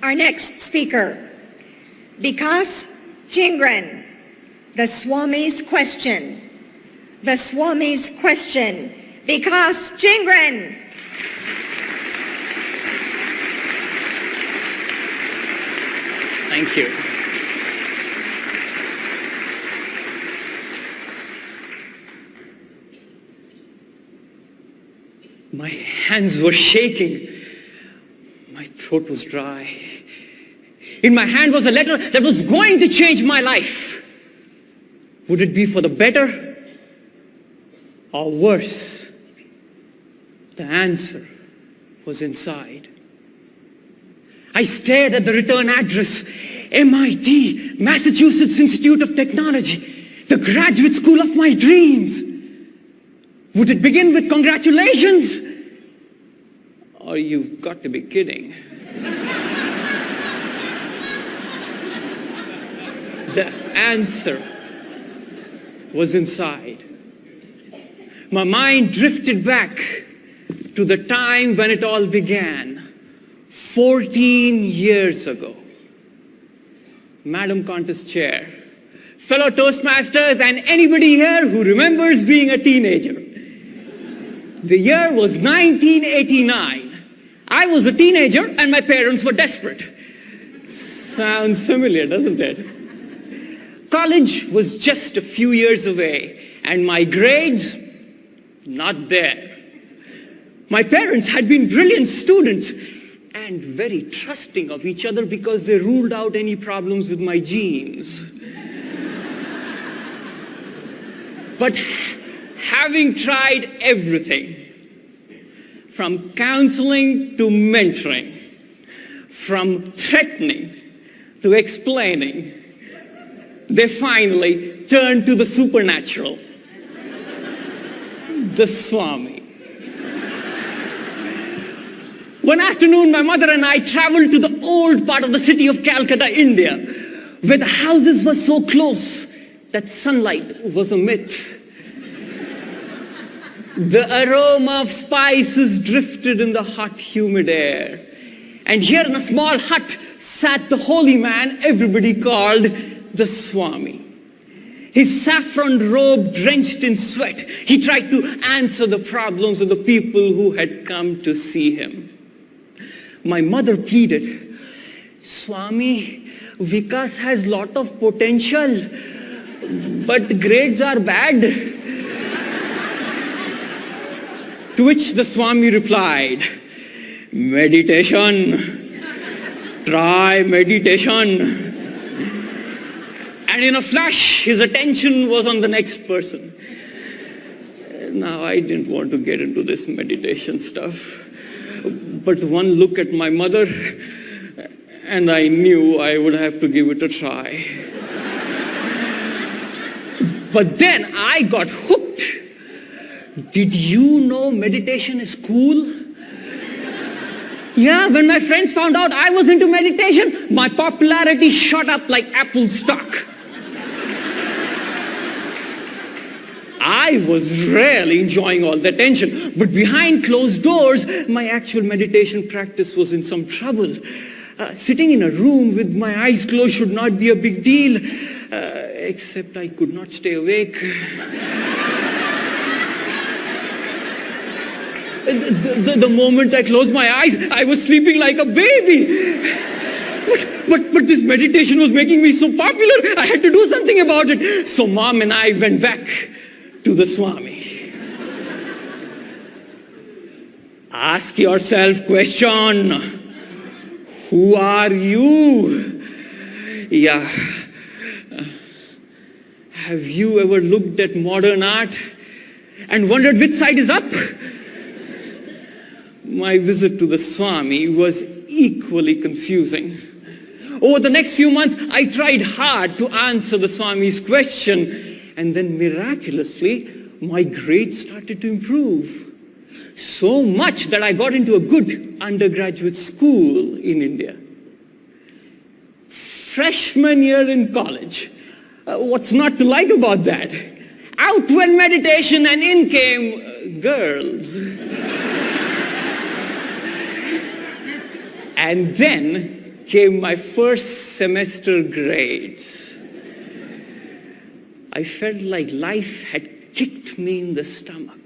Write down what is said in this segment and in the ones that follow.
Our next speaker, Vikas Jingran, the Swami's question. The Swami's question. Vikas Jingran. Thank you. My hands were shaking. My throat was dry. In my hand was a letter that was going to change my life. Would it be for the better or worse? The answer was inside. I stared at the return address, MIT, Massachusetts Institute of Technology, the graduate school of my dreams. Would it begin with congratulations? Or you've got to be kidding. The answer was inside. My mind drifted back to the time when it all began, 14 years ago. Madam Contest Chair, fellow Toastmasters, and anybody here who remembers being a teenager. The year was 1989. I was a teenager and my parents were desperate. Sounds familiar, doesn't it? College was just a few years away and my grades, not there. My parents had been brilliant students and very trusting of each other because they ruled out any problems with my genes. But having tried everything, from counseling to mentoring, from threatening to explaining, they finally turned to the supernatural, the Swami. One afternoon, my mother and I traveled to the old part of the city of Calcutta, India, where the houses were so close that sunlight was a myth. The aroma of spices drifted in the hot, humid air. And here in a small hut sat the holy man everybody called the Swami. His saffron robe drenched in sweat, he tried to answer the problems of the people who had come to see him. My mother pleaded, Swami, Vikas has lot of potential, but grades are bad. To which the Swami replied, meditation, try meditation. And in a flash, his attention was on the next person. Now, I didn't want to get into this meditation stuff. But one look at my mother, and I knew I would have to give it a try. But then I got hooked. Did you know meditation is cool? Yeah, when my friends found out I was into meditation, my popularity shot up like Apple stock. I was really enjoying all the attention, but behind closed doors, my actual meditation practice was in some trouble. Sitting in a room with my eyes closed should not be a big deal, except I could not stay awake. The moment I closed my eyes, I was sleeping like a baby. But this meditation was making me so popular, I had to do something about it. So Mom and I went back to the Swami. Ask yourself question, who are you? Yeah. Have you ever looked at modern art and wondered which side is up? My visit to the Swami was equally confusing. Over the next few months, I tried hard to answer the Swami's question, and then miraculously, my grades started to improve. So much that I got into a good undergraduate school in India. Freshman year in college. What's not to like about that? Out went meditation and in came girls. And then came my first semester grades. I felt like life had kicked me in the stomach.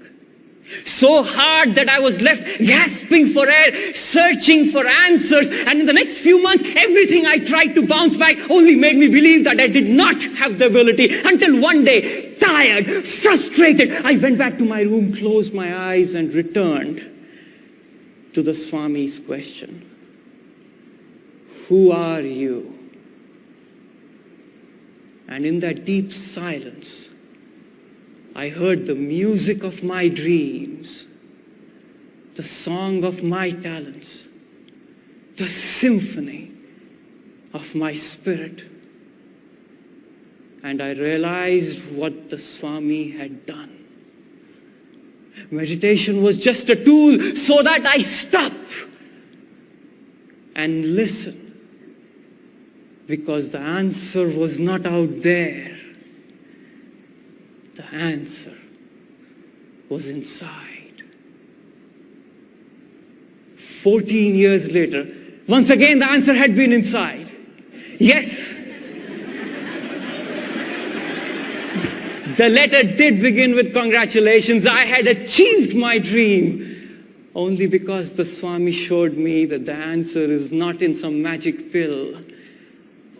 So hard that I was left gasping for air, searching for answers. And in the next few months, everything I tried to bounce back only made me believe that I did not have the ability. Until one day, tired, frustrated, I went back to my room, closed my eyes, and returned to the Swami's question. Who are you? And in that deep silence, I heard the music of my dreams, the song of my talents, the symphony of my spirit. And I realized what the Swami had done. Meditation was just a tool so that I stop and listen. Because the answer was not out there. The answer was inside. 14 years later, once again the answer had been inside. Yes, the letter did begin with congratulations. I had achieved my dream. Only because the Swami showed me that the answer is not in some magic pill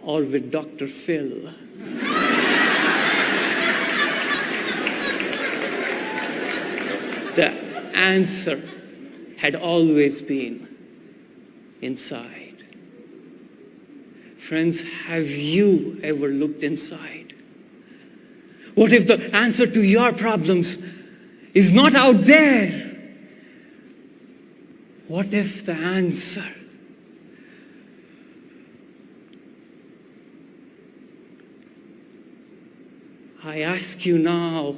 or with Dr. Phil. The answer had always been inside. Friends, have you ever looked inside? What if the answer to your problems is not out there? What if the answer I ask you now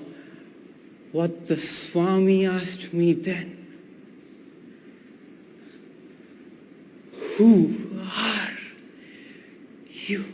what the Swami asked me then. Who are you?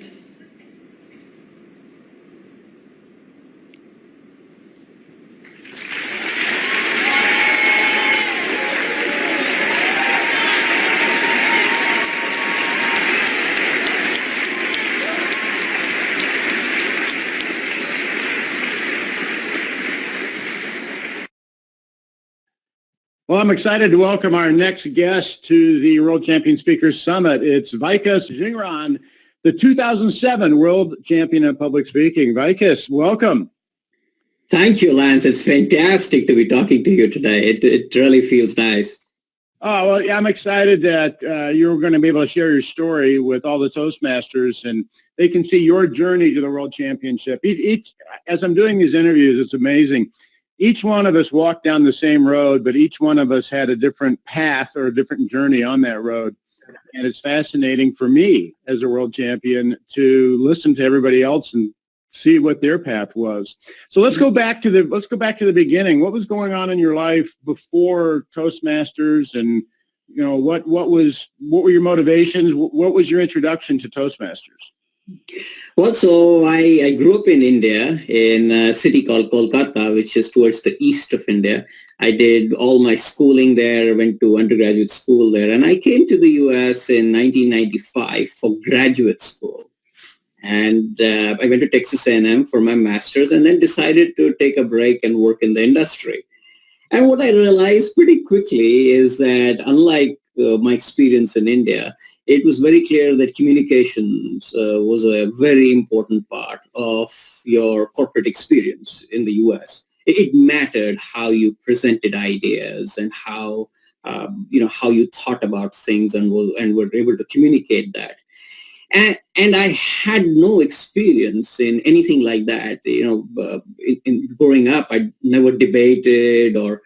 Well, I'm excited to welcome our next guest to the World Champion Speakers Summit. It's Vikas Jingran, the 2007 World Champion of Public Speaking. Vikas, welcome. Thank you, Lance. It's fantastic to be talking to you today. It really feels nice. Oh, well, yeah, I'm excited that you're going to be able to share your story with all the Toastmasters, and they can see your journey to the World Championship. As I'm doing these interviews, it's amazing. Each one of us walked down the same road, but each one of us had a different path or a different journey on that road. And it's fascinating for me as a world champion to listen to everybody else and see what their path was. So let's go back to the beginning. What was going on in your life before Toastmasters, and what were your motivations? What was your introduction to Toastmasters? Well, so I grew up in India in a city called Kolkata, which is towards the east of India. I did all my schooling there, went to undergraduate school there, and I came to the U.S. in 1995 for graduate school. And I went to Texas A&M for my master's and then decided to take a break and work in the industry. And what I realized pretty quickly is that unlike my experience in India, it was very clear that communications was a very important part of your corporate experience in the U.S. It mattered how you presented ideas and how you thought about things and were able to communicate that. And I had no experience in anything like that. In growing up, I never debated or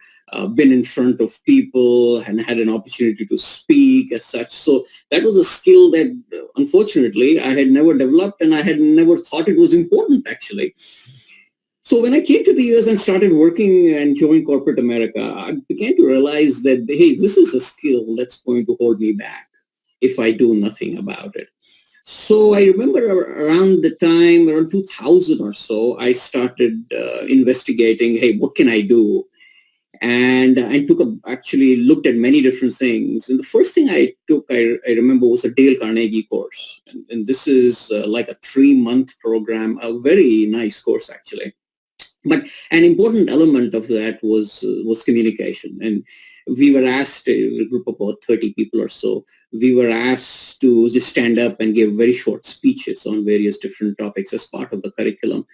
been in front of people and had an opportunity to speak as such. So that was a skill that, unfortunately, I had never developed, and I had never thought it was important, actually. So when I came to the US and started working and joined corporate America, I began to realize that, hey, this is a skill that's going to hold me back if I do nothing about it. So I remember around 2000 or so, I started investigating, hey, what can I do? and actually looked at many different things. And the first thing I took, I remember, was a Dale Carnegie course. And this is like a 3-month program, a very nice course actually. But an important element of that was communication. And we were asked, a group of about 30 people or so, we were asked to just stand up and give very short speeches on various different topics as part of the curriculum.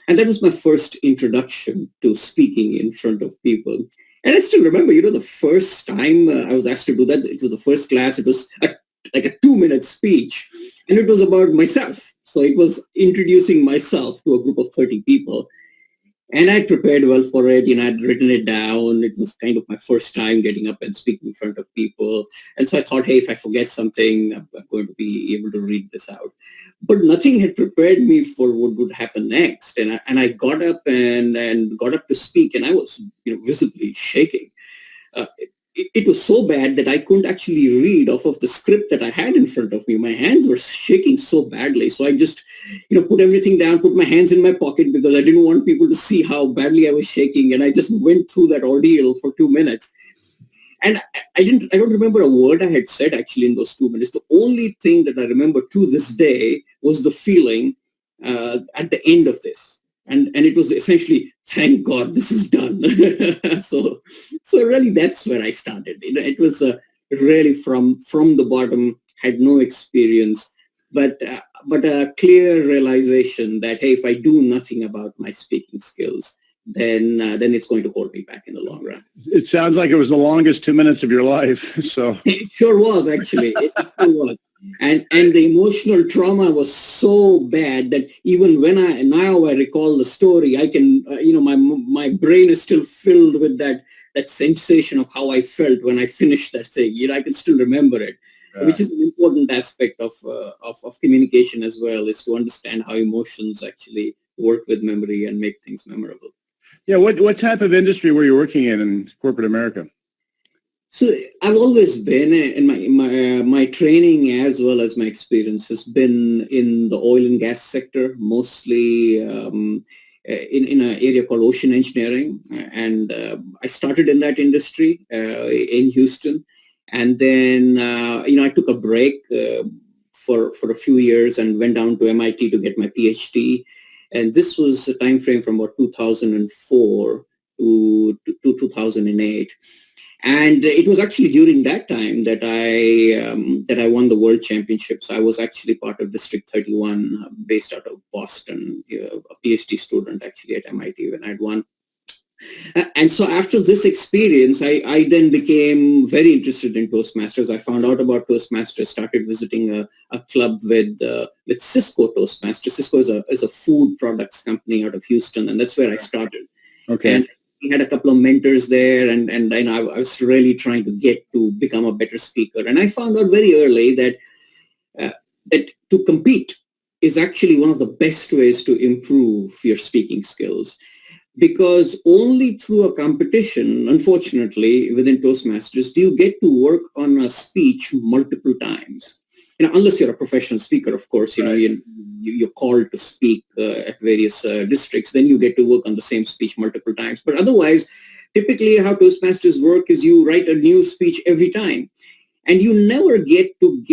And that was my first introduction to speaking in front of people. And I still remember, the first time I was asked to do that, it was the first class. It was like a 2-minute speech, and it was about myself. So it was introducing myself to a group of 30 people. And I prepared well for it. I'd written it down. It was kind of my first time getting up and speaking in front of people. And so I thought, hey, if I forget something, I'm going to be able to read this out. But nothing had prepared me for what would happen next. And I got up and got up to speak, and I was visibly shaking. It was so bad that I couldn't actually read off of the script that I had in front of me. My hands were shaking so badly. So I just, put everything down, put my hands in my pocket because I didn't want people to see how badly I was shaking. And I just went through that ordeal for 2 minutes. And I don't remember a word I had said actually in those 2 minutes. The only thing that I remember to this day was the feeling at the end of this. And it was essentially, thank God this is done. So really that's where I started. It was really from the bottom, had no experience, but a clear realization that, hey, if I do nothing about my speaking skills, then it's going to hold me back in the long run. It sounds like it was the longest 2 minutes of your life. So it sure was, actually. It sure was. And the emotional trauma was so bad that even when I recall the story, I can, my brain is still filled with that sensation of how I felt when I finished that thing. I can still remember it, which is an important aspect of communication as well, is to understand how emotions actually work with memory and make things memorable. Yeah, what type of industry were you working in corporate America? So I've always been in my training as well as my experience has been in the oil and gas sector, mostly in an area called ocean engineering. And I started in that industry in Houston. And then, I took a break for a few years and went down to MIT to get my PhD. And this was a time frame from about 2004 to 2008. And it was actually during that time that I won the World Championships. I was actually part of District 31, based out of Boston, a PhD student actually at MIT when I'd won. And so after this experience, I then became very interested in Toastmasters. I found out about Toastmasters, started visiting a club with Cisco Toastmasters. Cisco is a food products company out of Houston, and that's where I started. Okay. And we had a couple of mentors there, and I was really trying to get to become a better speaker. And I found out very early that to compete is actually one of the best ways to improve your speaking skills. Because only through a competition, unfortunately, within Toastmasters, do you get to work on a speech multiple times. Unless you're a professional speaker, of course, Right. you're called to speak at various districts, then you get to work on the same speech multiple times. But otherwise, typically how Toastmasters work is you write a new speech every time. And you never get to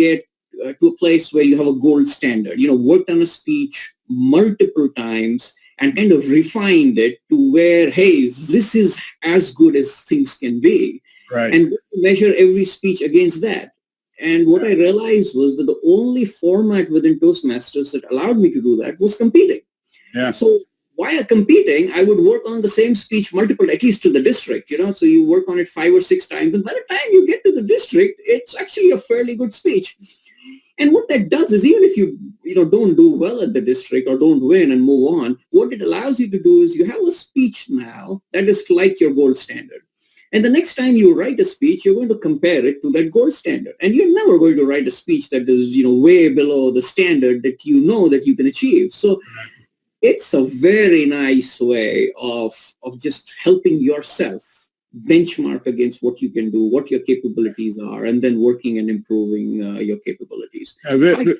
a place where you have a gold standard, worked on a speech multiple times and kind of refined it to where, hey, this is as good as things can be. Right. And measure every speech against that. And what I realized was that the only format within Toastmasters that allowed me to do that was competing. Yeah. So while competing, I would work on the same speech multiple, at least to the district, so you work on it 5 or 6 times. And by the time you get to the district, it's actually a fairly good speech. And what that does is, even if you don't do well at the district or don't win and move on, what it allows you to do is you have a speech now that is like your gold standard. And the next time you write a speech, you're going to compare it to that gold standard. And you're never going to write a speech that is, way below the standard that that you can achieve. So it's a very nice way of just helping yourself benchmark against what you can do, what your capabilities are, and then working and improving your capabilities. Very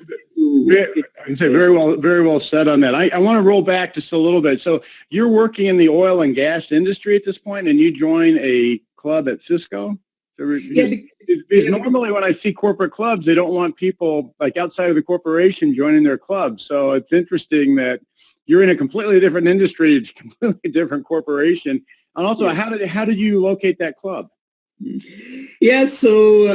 well said on that. I want to roll back just a little bit. So you're working in the oil and gas industry at this point, and you join a club at Cisco? Because normally when I see corporate clubs, they don't want people like outside of the corporation joining their club. So it's interesting that you're in a completely different industry, it's a completely different corporation. And also, how did you locate that club? Yeah, so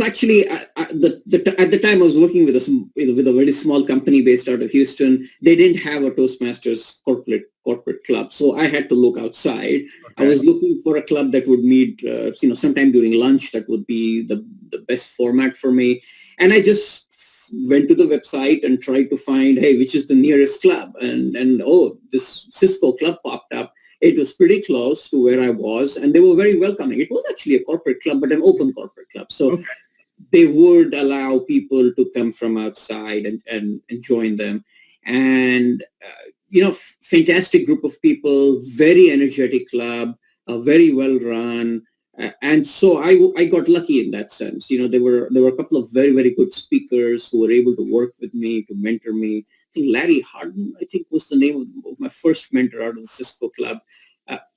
actually, at the time I was working with a very small company based out of Houston. They didn't have a Toastmasters corporate club, so I had to look outside. Okay. I was looking for a club that would meet, sometime during lunch. That would be the best format for me. And I just went to the website and tried to find, hey, which is the nearest club? And this Cisco club popped up. It was pretty close to where I was, and they were very welcoming. It was actually a corporate club, but an open corporate club. So okay. They would allow people to come from outside and join them. And, fantastic group of people, very energetic club, very well run. And so I got lucky in that sense. There were a couple of very, very good speakers who were able to work with me, to mentor me. I think Larry Harden, was the name of my first mentor out of the Cisco club.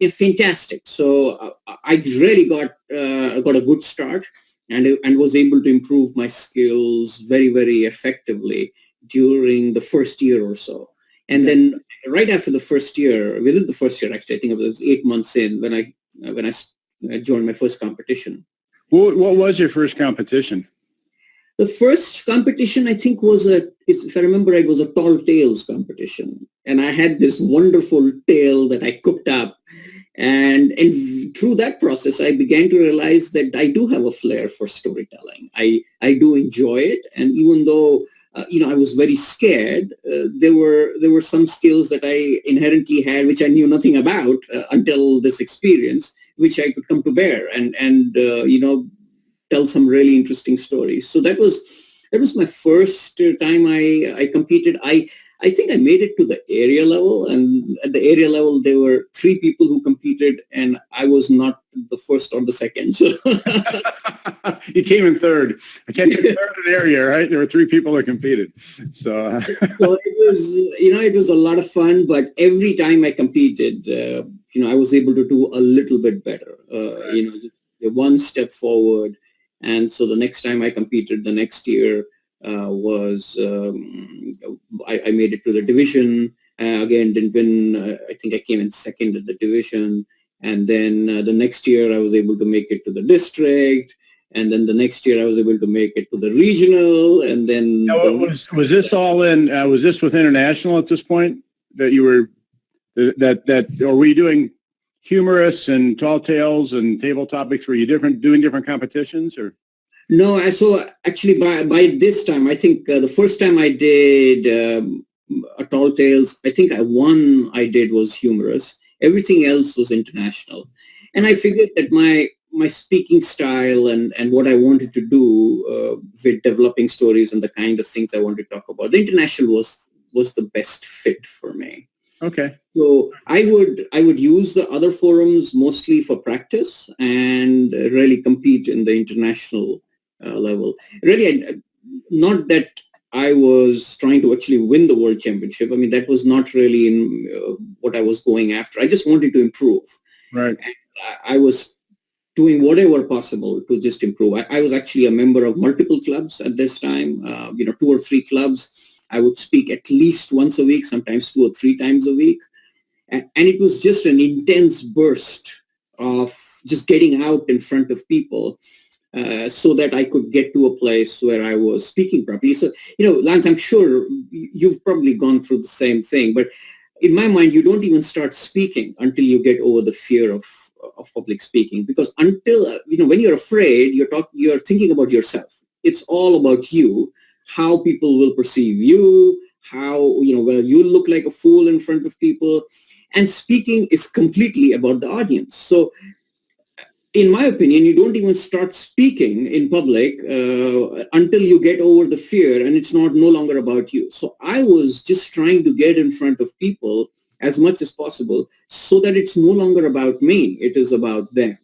Fantastic. So I really got a good start and was able to improve my skills very, very effectively during the first year or so. And then right after the first year, within the first year, actually, I think it was 8 months in when I joined my first competition. What was your first competition? The first competition, I think, if I remember right, was a tall tales competition. And I had this wonderful tale that I cooked up. And through that process, I began to realize that I do have a flair for storytelling. I do enjoy it. And even though, I was very scared, there were some skills that I inherently had, which I knew nothing about until this experience, which I could come to bear and tell some really interesting stories. So that was my first time I competed. I think I made it to the area level, and at the area level there were 3 people who competed, and I was not the first or the second. So you came in third. I can't get third in area, right? There were 3 people that competed. So it was a lot of fun, but every time I competed, I was able to do a little bit better. Just one step forward. And so the next time I competed, the next year I made it to the division. Again, didn't win. I think I came in second at the division. And then the next year I was able to make it to the district. And then the next year I was able to make it to the regional. And then was this all in? Was this with international at this point that you were or were you doing humorous and tall tales and table topics? Were you doing different competitions or? No, so actually by this time, I think the first time I did a tall tales, I think one I did was humorous. Everything else was international. And I figured that my speaking style and what I wanted to do with developing stories and the kind of things I wanted to talk about, the international was the best fit for me. Okay. So I would use the other forums mostly for practice and really compete in the international level. Really, not that I was trying to actually win the world championship. I mean, that was not really in what I was going after. I just wanted to improve. Right. And I was doing whatever possible to just improve. I was actually a member of multiple clubs at this time, 2 or 3 clubs. I would speak at least once a week, sometimes 2 or 3 times a week. And it was just an intense burst of just getting out in front of people so that I could get to a place where I was speaking properly. So, Lance, I'm sure you've probably gone through the same thing, but in my mind, you don't even start speaking until you get over the fear of public speaking, because until, when you're afraid, you're thinking about yourself. It's all about you, how people will perceive you, how, you look like a fool in front of people. And speaking is completely about the audience. So in my opinion, you don't even start speaking in public until you get over the fear and it's no longer about you. So I was just trying to get in front of people as much as possible so that it's no longer about me. It is about them.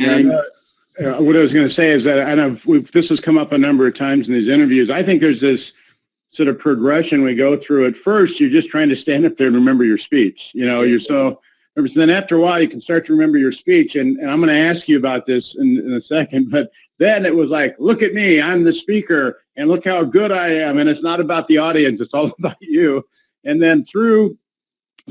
And what I was going to say is that, and this has come up a number of times in these interviews, I think there's this sort of progression we go through. At first, you're just trying to stand up there and remember your speech. You're so, then after a while, you can start to remember your speech. And I'm going to ask you about this in a second, but then it was like, look at me, I'm the speaker, and look how good I am. And it's not about the audience, it's all about you. And then through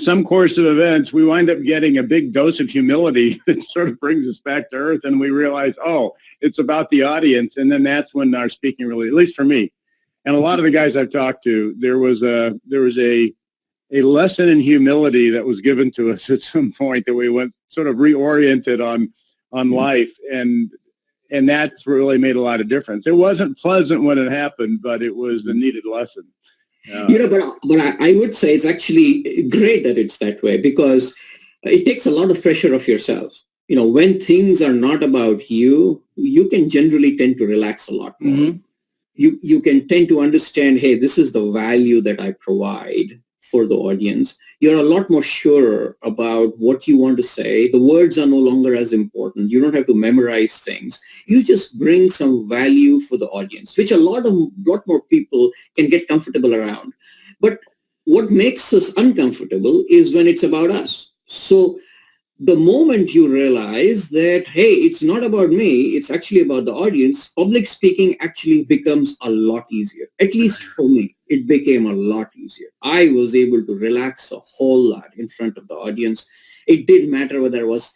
some course of events, we wind up getting a big dose of humility that sort of brings us back to earth, and we realize, oh, it's about the audience. And then that's when our speaking really, at least for me, and a lot of the guys I've talked to, there was a lesson in humility that was given to us at some point that we went sort of reoriented on life, and that's really made a lot of difference. It wasn't pleasant when it happened, but it was a needed lesson. But I would say it's actually great that it's that way, because it takes a lot of pressure off yourself. When things are not about you, you can generally tend to relax a lot more. Mm-hmm. You can tend to understand, hey, this is the value that I provide for the audience. You're a lot more sure about what you want to say. The words are no longer as important. You don't have to memorize things. You just bring some value for the audience, which a lot more people can get comfortable around. But what makes us uncomfortable is when it's about us. So the moment you realize that, hey, it's not about me, it's actually about the audience, public speaking actually becomes a lot easier. At least for me, it became a lot easier. I was able to relax a whole lot in front of the audience. It didn't matter whether I was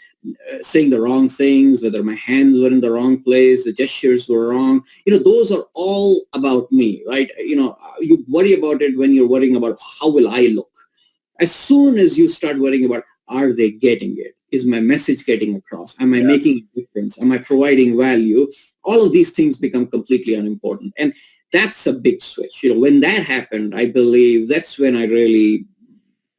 saying the wrong things, whether my hands were in the wrong place, the gestures were wrong. Those are all about me, right? You worry about it when you're worrying about how will I look. As soon as you start worrying about, are they getting it? Is my message getting across? Am I making a difference? Am I providing value? All of these things become completely unimportant. And that's a big switch. When that happened, I believe that's when I really,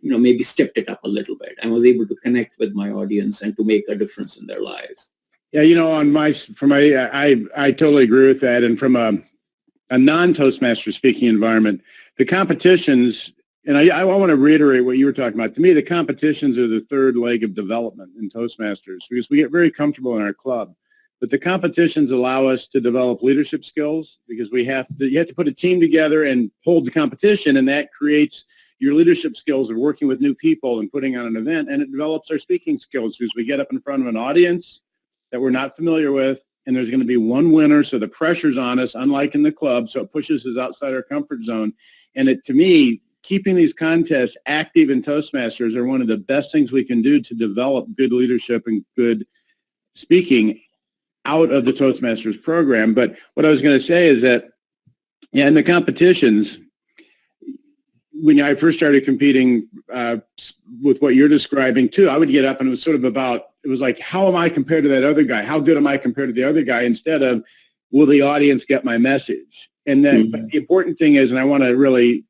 maybe stepped it up a little bit. I was able to connect with my audience and to make a difference in their lives. Yeah, I totally agree with that. And from a non-Toastmaster speaking environment, the competitions, and I want to reiterate what you were talking about. To me, the competitions are the third leg of development in Toastmasters, because we get very comfortable in our club. But the competitions allow us to develop leadership skills, because you have to put a team together and hold the competition, and that creates your leadership skills of working with new people and putting on an event, and it develops our speaking skills, because we get up in front of an audience that we're not familiar with, and there's going to be one winner, so the pressure's on us, unlike in the club, so it pushes us outside our comfort zone. And to me, keeping these contests active in Toastmasters are one of the best things we can do to develop good leadership and good speaking out of the Toastmasters program. But what I was going to say is that, in the competitions, when I first started competing with what you're describing too, I would get up and it was sort of about, it was like, how am I compared to that other guy? How good am I compared to the other guy? Instead of, will the audience get my message? And then, but the important thing is, and I want to really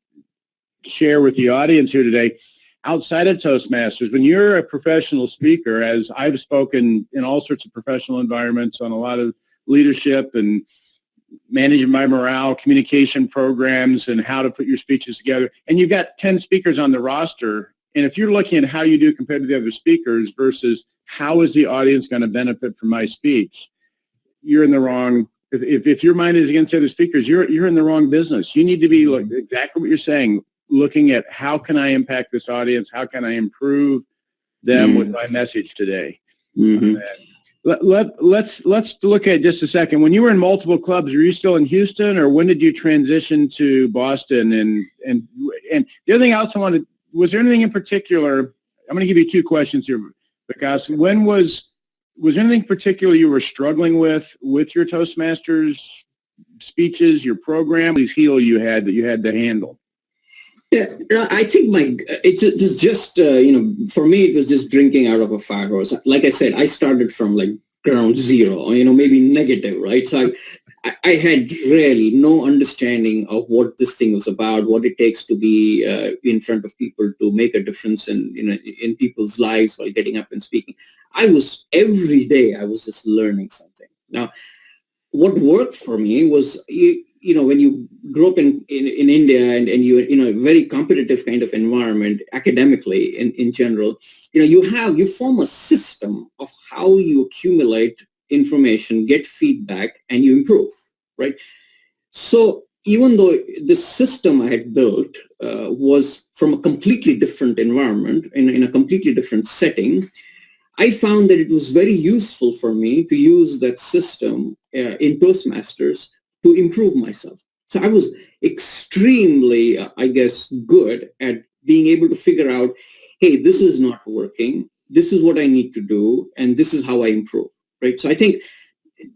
share with the audience here today, outside of Toastmasters, when you're a professional speaker, as I've spoken in all sorts of professional environments on a lot of leadership and managing my morale, communication programs, and how to put your speeches together, and you've got 10 speakers on the roster, and if you're looking at how you do compared to the other speakers versus how is the audience going to benefit from my speech, you're in the wrong. If your mind is against other speakers, you're in the wrong business. You need to be exactly what you're saying, looking at how can I impact this audience? How can I improve them with my message today? Mm-hmm. Let's look at just a second. When you were in multiple clubs, were you still in Houston, or when did you transition to Boston? And the other thing I also wanted, was there anything in particular? I'm going to give you two questions here, because was there anything particular you were struggling with your Toastmasters speeches, your program, these heel you had that you had to handle? Yeah, I think it was just, for me, it was just drinking out of a fire hose. Like I said, I started from ground zero, maybe negative, right? So I had really no understanding of what this thing was about, what it takes to be in front of people to make a difference in people's lives while getting up and speaking. Every day I was just learning something. Now, what worked for me was, when you grew up in India and you're in a very competitive kind of environment academically in general, you form a system of how you accumulate information, get feedback, and you improve, right? So even though the system I had built was from a completely different environment, in a completely different setting, I found that it was very useful for me to use that system in Toastmasters to improve myself. So I was extremely, I guess, good at being able to figure out, hey, this is not working. This is what I need to do. And this is how I improve, right? So I think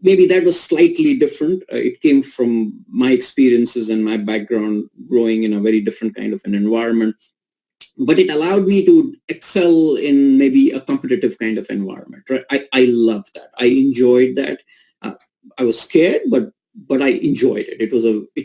maybe that was slightly different. It came from my experiences and my background growing in a very different kind of an environment. But it allowed me to excel in maybe a competitive kind of environment, right? I loved that. I enjoyed that. I was scared, but I enjoyed it. It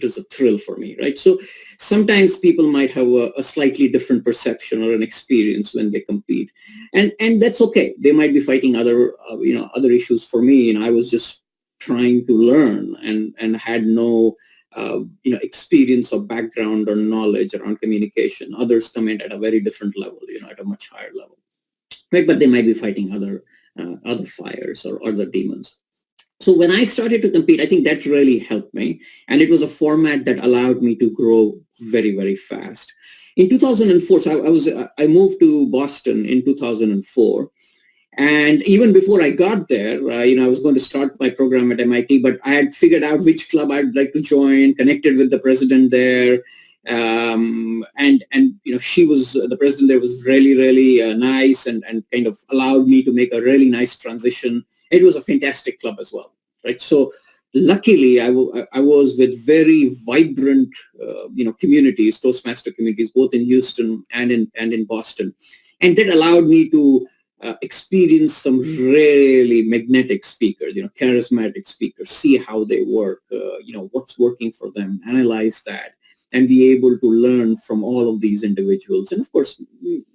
was a thrill for me, right? So sometimes people might have a slightly different perception or an experience when they compete, and that's okay. They might be fighting other other issues for me, and I was just trying to learn and had no experience or background or knowledge around communication. Others come in at a very different level, at a much higher level, right? But they might be fighting other fires or other demons. So when I started to compete, I think that really helped me. And it was a format that allowed me to grow very, very fast. In 2004, so I moved to Boston in 2004. And even before I got there, I was going to start my program at MIT, but I had figured out which club I'd like to join, connected with the president there. And she was, the president there was really, really nice and kind of allowed me to make a really nice transition. It was a fantastic club as well, right? So luckily, I was with very vibrant, communities, Toastmaster communities, both in Houston and in Boston, and that allowed me to experience some really magnetic speakers, charismatic speakers, see how they work, what's working for them, analyze that, and be able to learn from all of these individuals. And of course,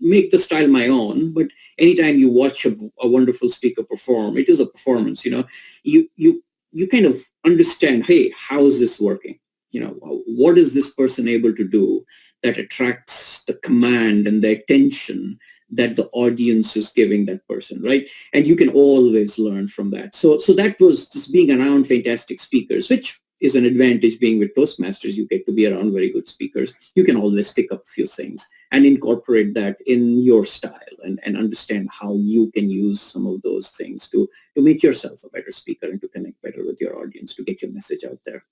make the style my own. But anytime you watch a wonderful speaker perform, it is a performance, you kind of understand, hey, how is this working? What is this person able to do that attracts the command and the attention that the audience is giving that person, right? And you can always learn from that. So that was just being around fantastic speakers, which is an advantage being with Toastmasters. You get to be around very good speakers. You can always pick up a few things and incorporate that in your style and understand how you can use some of those things to make yourself a better speaker and to connect better with your audience, to get your message out there.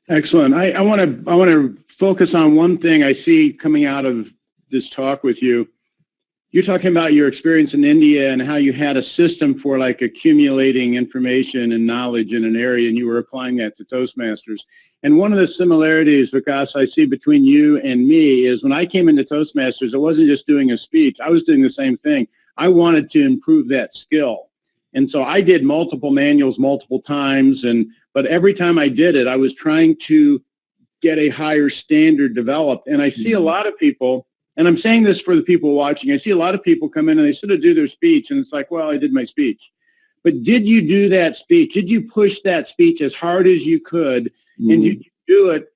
Excellent. I want to focus on one thing I see coming out of this talk with you. You're talking about your experience in India and how you had a system for like accumulating information and knowledge in an area, and you were applying that to Toastmasters. And one of the similarities, Vikas, I see between you and me is when I came into Toastmasters, I wasn't just doing a speech. I was doing the same thing. I wanted to improve that skill. And so I did multiple manuals multiple times, but every time I did it, I was trying to get a higher standard developed. And I see a lot of people, and I'm saying this for the people watching, I see a lot of people come in and they sort of do their speech, and it's like, well, I did my speech. But did you do that speech? Did you push that speech as hard as you could? And did you do it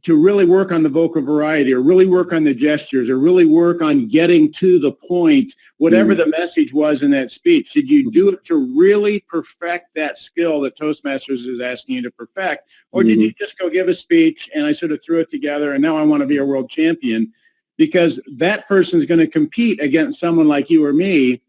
to really work on the vocal variety, or really work on the gestures, or really work on getting to the point, whatever the message was in that speech? Did you do it to really perfect that skill that Toastmasters is asking you to perfect? Or did you just go give a speech and I sort of threw it together and now I want to be a world champion? Because that person is going to compete against someone like you or me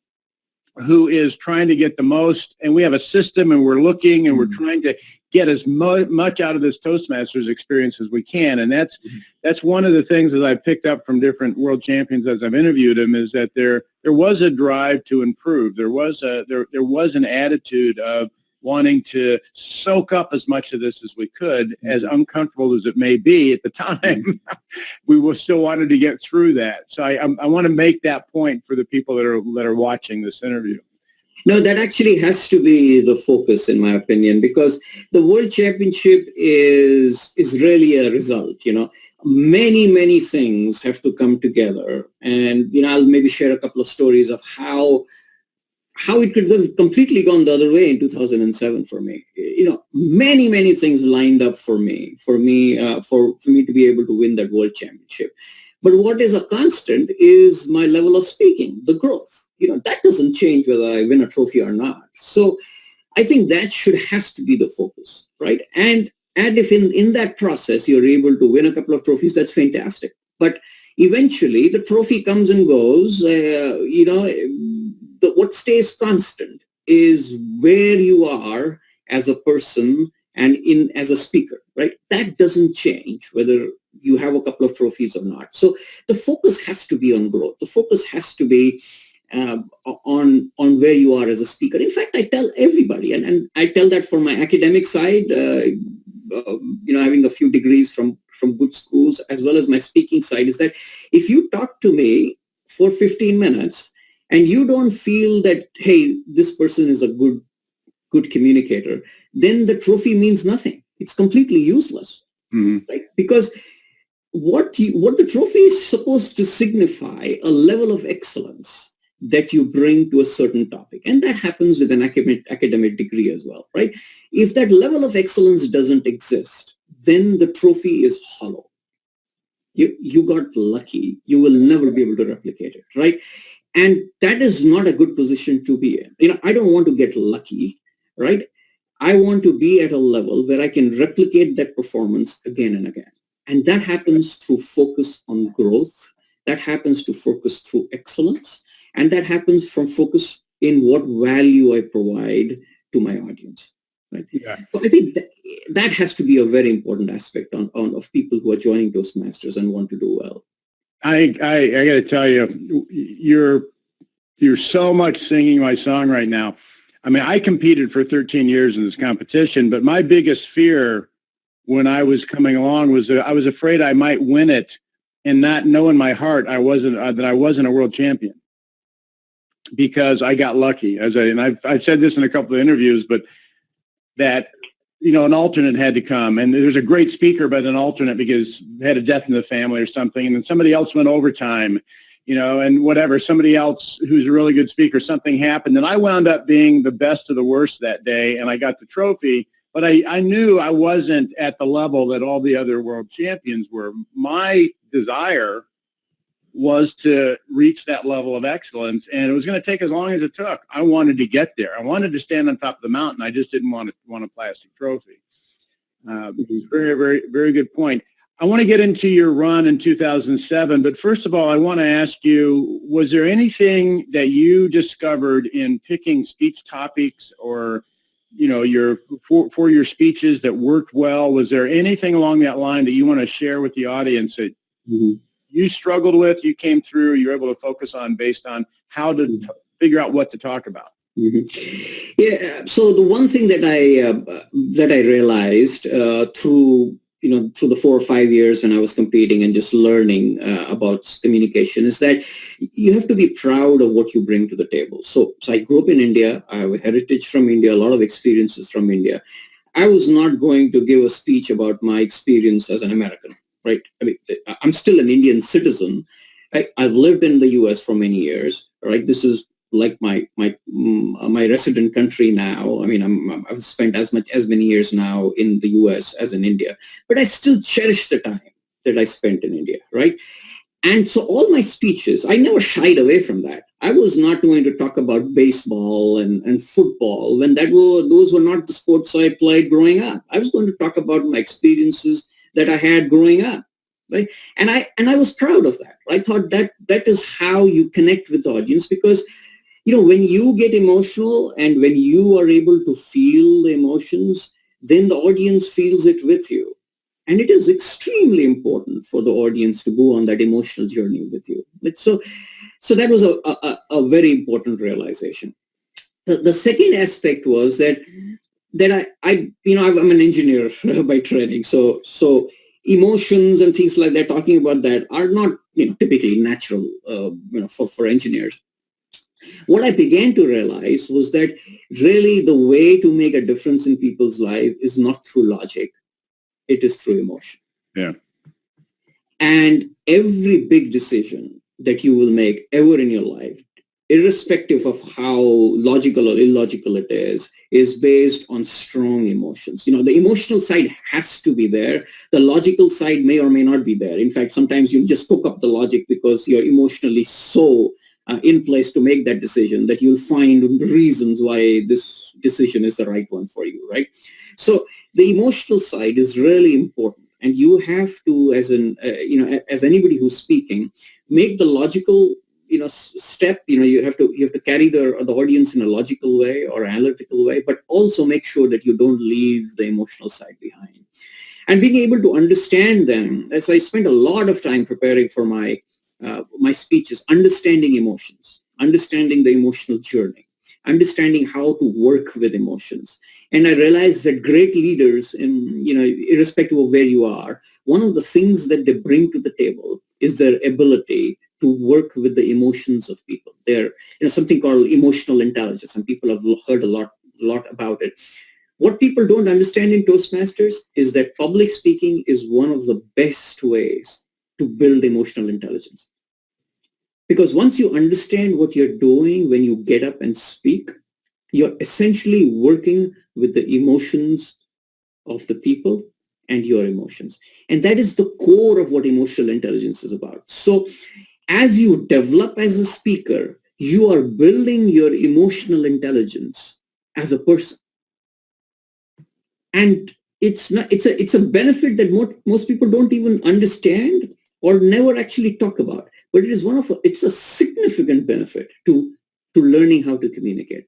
who is trying to get the most, and we have a system and we're looking and we're trying to get as much out of this Toastmasters experience as we can. And that's one of the things that I've picked up from different world champions as I've interviewed them, is that there was a drive to improve. There was an attitude of wanting to soak up as much of this as we could, as uncomfortable as it may be at the time. We still wanted to get through that. So I want to make that point for the people that are watching this interview. No, that actually has to be the focus, in my opinion, because the World Championship is really a result. Many things have to come together, and I'll maybe share a couple of stories of how it could have completely gone the other way in 2007 for me. Many things lined up for me to be able to win that World Championship. But what is a constant is my level of speaking, the growth. That doesn't change whether I win a trophy or not. So I think that has to be the focus, right? And if in that process you're able to win a couple of trophies, that's fantastic. But eventually the trophy comes and goes. What stays constant is where you are as a person and as a speaker, right? That doesn't change whether you have a couple of trophies or not. So the focus has to be on growth. The focus has to be on where you are as a speaker. In fact, I tell everybody, and I tell that for my academic side, having a few degrees from good schools, as well as my speaking side, is that if you talk to me for 15 minutes and you don't feel that, hey, this person is a good communicator, then the trophy means nothing. It's completely useless, right? Because what the trophy is supposed to signify a level of excellence that you bring to a certain topic. And that happens with an academic degree as well, right? If that level of excellence doesn't exist, then the trophy is hollow. You got lucky. You will never be able to replicate it, right? And that is not a good position to be in. I don't want to get lucky, right? I want to be at a level where I can replicate that performance again and again. And that happens through focus on growth. That happens to focus through excellence. And that happens from focus in what value I provide to my audience. Right? Yeah. So I think that has to be a very important aspect of people who are joining Toastmasters and want to do well. I got to tell you, you're so much singing my song right now. I mean, I competed for 13 years in this competition, but my biggest fear when I was coming along was that I was afraid I might win it and not know in my heart that I wasn't a world champion, because I got lucky. I've said this in a couple of interviews, but that, an alternate had to come, and there's a great speaker, but an alternate because they had a death in the family or something, and then somebody else went overtime, and whatever, somebody else who's a really good speaker, something happened, and I wound up being the best of the worst that day, and I got the trophy, but I knew I wasn't at the level that all the other world champions were. My desire was to reach that level of excellence, and it was going to take as long as it took. I wanted to get there. I wanted to stand on top of the mountain. I just didn't want a plastic trophy. Very, very, very good point. I want to get into your run in 2007, but first of all, I want to ask you, was there anything that you discovered in picking speech topics or, for your speeches that worked well? Was there anything along that line that you want to share with the audience that you struggled with, you came through, you were able to focus on based on how to figure out what to talk about? Yeah. So the one thing that I realized through the 4 or 5 years when I was competing and just learning about communication is that you have to be proud of what you bring to the table. So I grew up in India. I have a heritage from India, a lot of experiences from India. I was not going to give a speech about my experience as an American. Right. I mean, I'm still an Indian citizen. I've lived in the U.S. for many years. Right. This is like my resident country now. I mean, I've spent as many years now in the U.S. as in India, but I still cherish the time that I spent in India. Right. And so all my speeches, I never shied away from that. I was not going to talk about baseball and football when those were not the sports I played growing up. I was going to talk about my experiences that I had growing up, right? And I was proud of that. I thought that is how you connect with the audience, because, when you get emotional and when you are able to feel the emotions, then the audience feels it with you. And it is extremely important for the audience to go on that emotional journey with you. So that was a very important realization. The second aspect was that I'm an engineer by training, so emotions and things like that, talking about that are not typically natural for engineers. What I began to realize was that really the way to make a difference in people's life is not through logic, it is through emotion. Yeah. And every big decision that you will make ever in your life, irrespective of how logical or illogical it is based on strong emotions. The emotional side has to be there. The logical side may or may not be there. In fact, sometimes you just cook up the logic because you're emotionally so in place to make that decision, that you'll find reasons why this decision is the right one for you, right? So the emotional side is really important, and you have to, as as anybody who's speaking, make the logical step. You have to carry the audience in a logical way or analytical way, but also make sure that you don't leave the emotional side behind. And being able to understand them, as I spent a lot of time preparing for my speeches, understanding emotions, understanding the emotional journey, understanding how to work with emotions. And I realized that great leaders, irrespective of where you are, one of the things that they bring to the table is their ability to work with the emotions of people. They're something called emotional intelligence, and people have heard a lot about it. What people don't understand in Toastmasters is that public speaking is one of the best ways to build emotional intelligence. Because once you understand what you're doing when you get up and speak, you're essentially working with the emotions of the people and your emotions. And that is the core of what emotional intelligence is about. So as you develop as a speaker, you are building your emotional intelligence as a person. And it's a benefit that most people don't even understand or never actually talk about. But it's a significant benefit to learning how to communicate.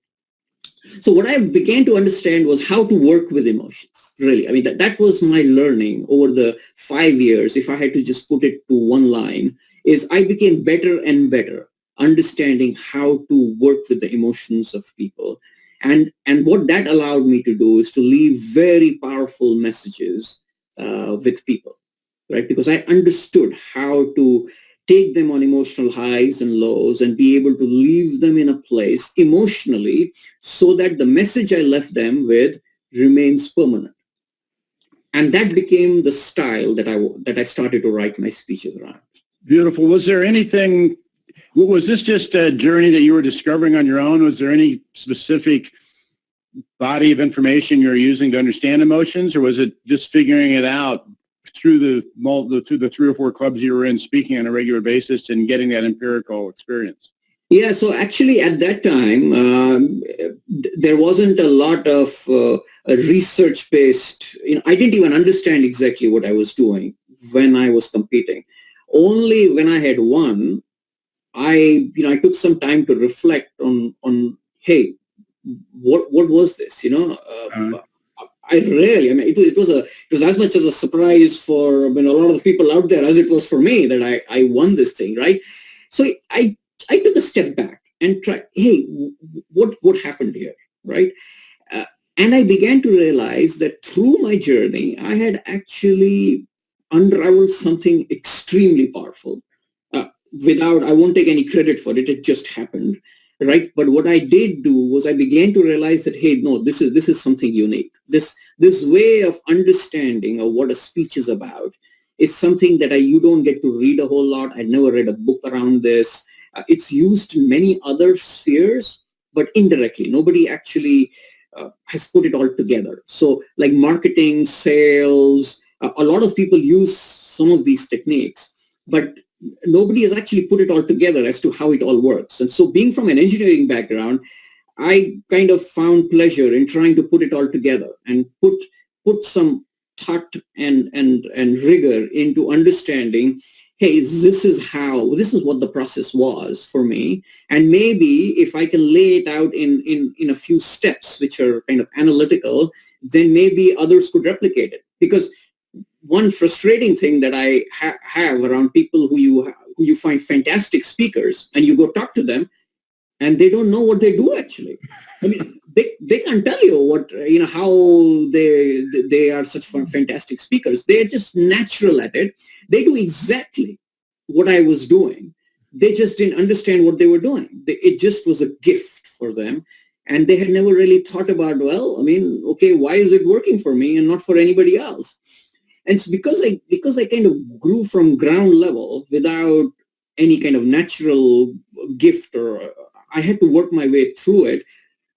So what I began to understand was how to work with emotions, really. I mean, that was my learning over the 5 years. If I had to just put it to one line, is I became better and better understanding how to work with the emotions of people. And what that allowed me to do is to leave very powerful messages with people, right? Because I understood how to take them on emotional highs and lows and be able to leave them in a place emotionally so that the message I left them with remains permanent. And that became the style that I started to write my speeches around. Beautiful. Was this just a journey that you were discovering on your own? Was there any specific body of information you're using to understand emotions, or was it just figuring it out through the 3 or 4 clubs you were in, speaking on a regular basis and getting that empirical experience? Yeah, so actually at that time, there wasn't a lot of research-based, I didn't even understand exactly what I was doing when I was competing. Only when I had won, I took some time to reflect on hey, what was this? It was as much as a surprise for a lot of people out there as it was for me that I won this thing, right? So I took a step back and tried, hey, what happened here, right? And I began to realize that through my journey, I had actually unraveled something extremely powerful. I won't take any credit for it. It just happened, right? But what I did do was I began to realize that, hey, no, this is something unique. This way of understanding of what a speech is about is something that you don't get to read a whole lot. I never read a book around this. It's used in many other spheres, but indirectly. Nobody actually has put it all together. So like marketing, sales, a lot of people use some of these techniques, but nobody has actually put it all together as to how it all works. And so being from an engineering background, I kind of found pleasure in trying to put it all together and put some thought and rigor into understanding, hey, this is what the process was for me. And maybe if I can lay it out in a few steps, which are kind of analytical, then maybe others could replicate it. Because one frustrating thing that I have around people who you find fantastic speakers, and you go talk to them, and they don't know what they do actually. I mean, they can't tell you how they are such fantastic speakers. They're just natural at it. They do exactly what I was doing. They just didn't understand what they were doing. It just was a gift for them. And they had never really thought about, okay, why is it working for me and not for anybody else? And it's because I kind of grew from ground level without any kind of natural gift, or I had to work my way through it.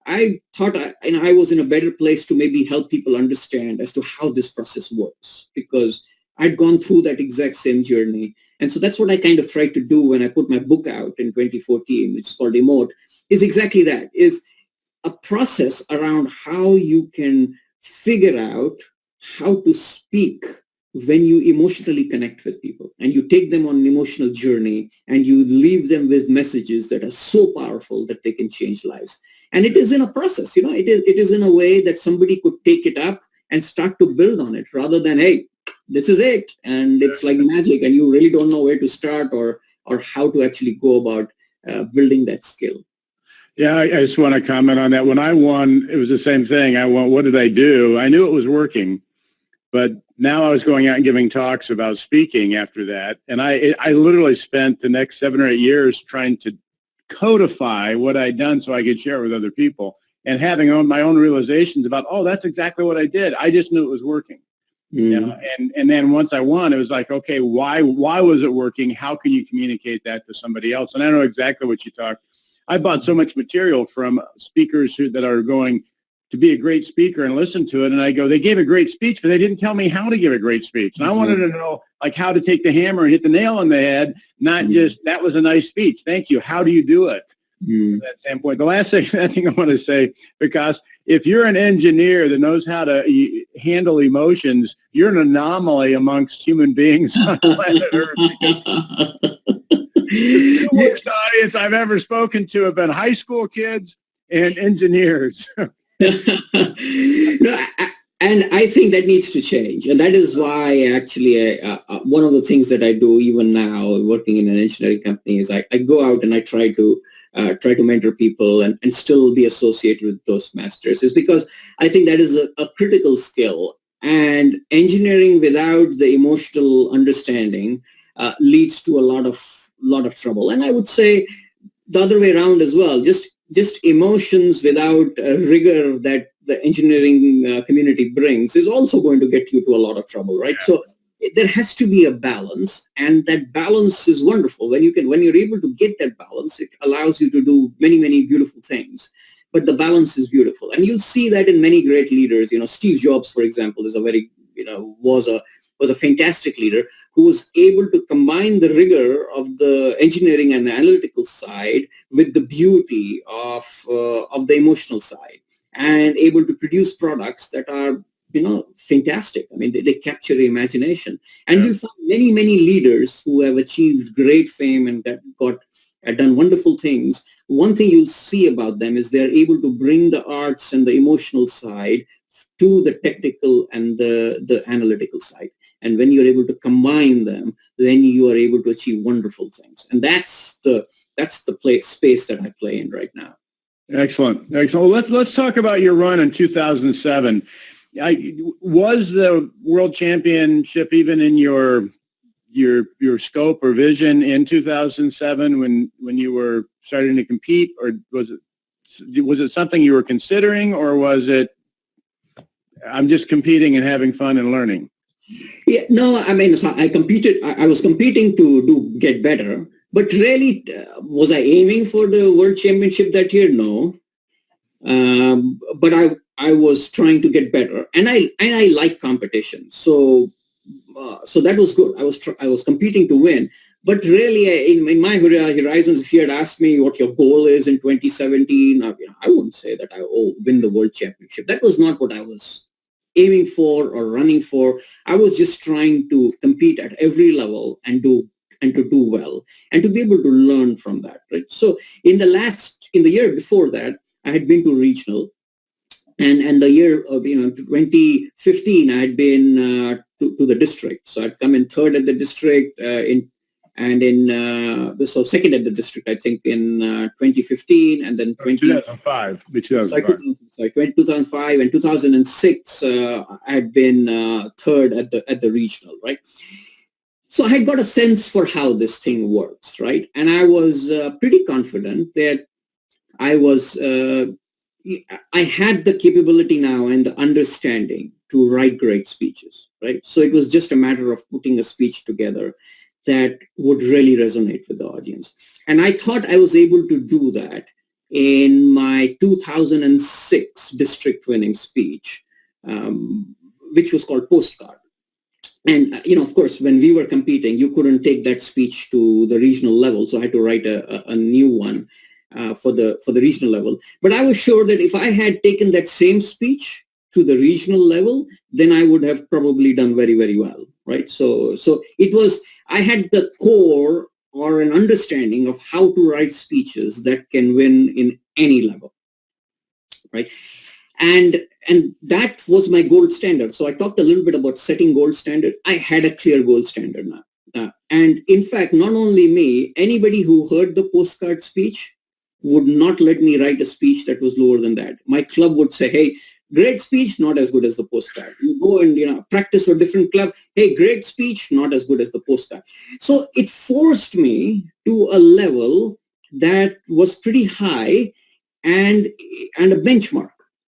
I thought I was in a better place to maybe help people understand as to how this process works, because I'd gone through that exact same journey. And so that's what I kind of tried to do when I put my book out in 2014, which is called Emote, is exactly that, is a process around how you can figure out how to speak when you emotionally connect with people and you take them on an emotional journey and you leave them with messages that are so powerful that they can change lives. And it is in a process, it is in a way that somebody could take it up and start to build on it rather than, hey, this is it. And it's like magic and you really don't know where to start or how to actually go about building that skill. Yeah, I just want to comment on that. When I won, it was the same thing. I won, what did I do? I knew it was working, but now I was going out and giving talks about speaking after that. And I literally spent the next 7 or 8 years trying to codify what I'd done so I could share it with other people and having my own realizations about, oh, that's exactly what I did. I just knew it was working. And then once I won, it was like, okay, why was it working? How can you communicate that to somebody else? And I know exactly what you talked. I bought so much material from speakers that are going to be a great speaker and listen to it. And I go, they gave a great speech, but they didn't tell me how to give a great speech. And I wanted to know like how to take the hammer and hit the nail on the head, not just, that was a nice speech. Thank you. How do you do it? From that standpoint. The last thing I want to say, because if you're an engineer that knows how to handle emotions, you're an anomaly amongst human beings on planet Earth. The worst audience I've ever spoken to have been high school kids and engineers. No, and I think that needs to change. And that is why actually one of the things that I do even now working in an engineering company is I go out and I try to mentor people and still be associated with Toastmasters is because I think that is a critical skill. And engineering without the emotional understanding leads to a lot of trouble. And I would say the other way around as well, just emotions without rigor that the engineering community brings is also going to get you to a lot of trouble, right? So there has to be a balance, and that balance is wonderful. When you're able to get that balance, it allows you to do many, many beautiful things. But the balance is beautiful, and you'll see that in many great leaders. Steve Jobs, for example, is was a fantastic leader who was able to combine the rigor of the engineering and the analytical side with the beauty of the emotional side, and able to produce products that are fantastic. I mean, they capture the imagination. And you find many, many leaders who have achieved great fame and that done wonderful things. One thing you'll see about them is they're able to bring the arts and the emotional side to the technical and the analytical side. And when you're able to combine them, then you are able to achieve wonderful things. And that's the space that I play in right now. Excellent. Well, let's talk about your run in 2007. Was the World Championship even in your scope or vision in 2007 when you were starting to compete, or was it something you were considering, or was it I'm just competing and having fun and learning? Yeah, no, I mean, so I competed. I was competing to get better, but really, was I aiming for the World Championship that year? No, but I was trying to get better, and I like competition. So that was good. I was competing to win, but really, in my horizons, if you had asked me what your goal is in 2017, I wouldn't say that I win the World Championship. That was not what I was aiming for or running for. I was just trying to compete at every level and to do well and to be able to learn from that, right? So in the year before that, I had been to regional, and the year of 2015, I had been to the district. So I'd come in third at the district so second at the district, I think, in 2015, and then 2005. 2005 and 2006, I had been third at the regional, right? So I had got a sense for how this thing works, right? And I was pretty confident that I had the capability now and the understanding to write great speeches, right? So it was just a matter of putting a speech together that would really resonate with the audience. And I thought I was able to do that in my 2006 district winning speech, which was called Postcard. And, of course, when we were competing, you couldn't take that speech to the regional level. So I had to write a new one for the regional level. But I was sure that if I had taken that same speech to the regional level, then I would have probably done very, very well, right? So it was, I had the core or an understanding of how to write speeches that can win in any level, right? And that was my gold standard. So I talked a little bit about setting gold standard. I had a clear gold standard now. And in fact, not only me, anybody who heard the postcard speech would not let me write a speech that was lower than that. My club would say, hey, great speech, not as good as the postcard. You go and practice for a different club. Hey, great speech, not as good as the postcard. So it forced me to a level that was pretty high and a benchmark.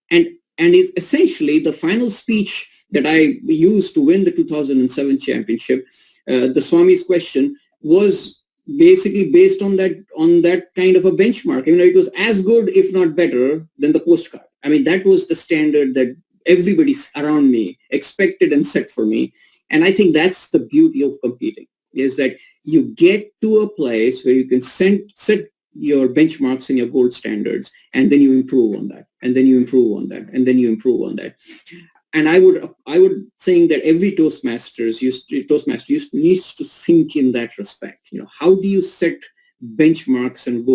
And is essentially the final speech that I used to win the 2007 championship. The Swami's question was basically based on that kind of a benchmark. It was as good, if not better, than the postcard. That was the standard that everybody around me expected and set for me. And I think that's the beauty of competing, is that you get to a place where you can set your benchmarks and your gold standards, and then you improve on that, and then you improve on that, and then you improve on that. And I would think that every Toastmaster needs to think in that respect. How do you set benchmarks and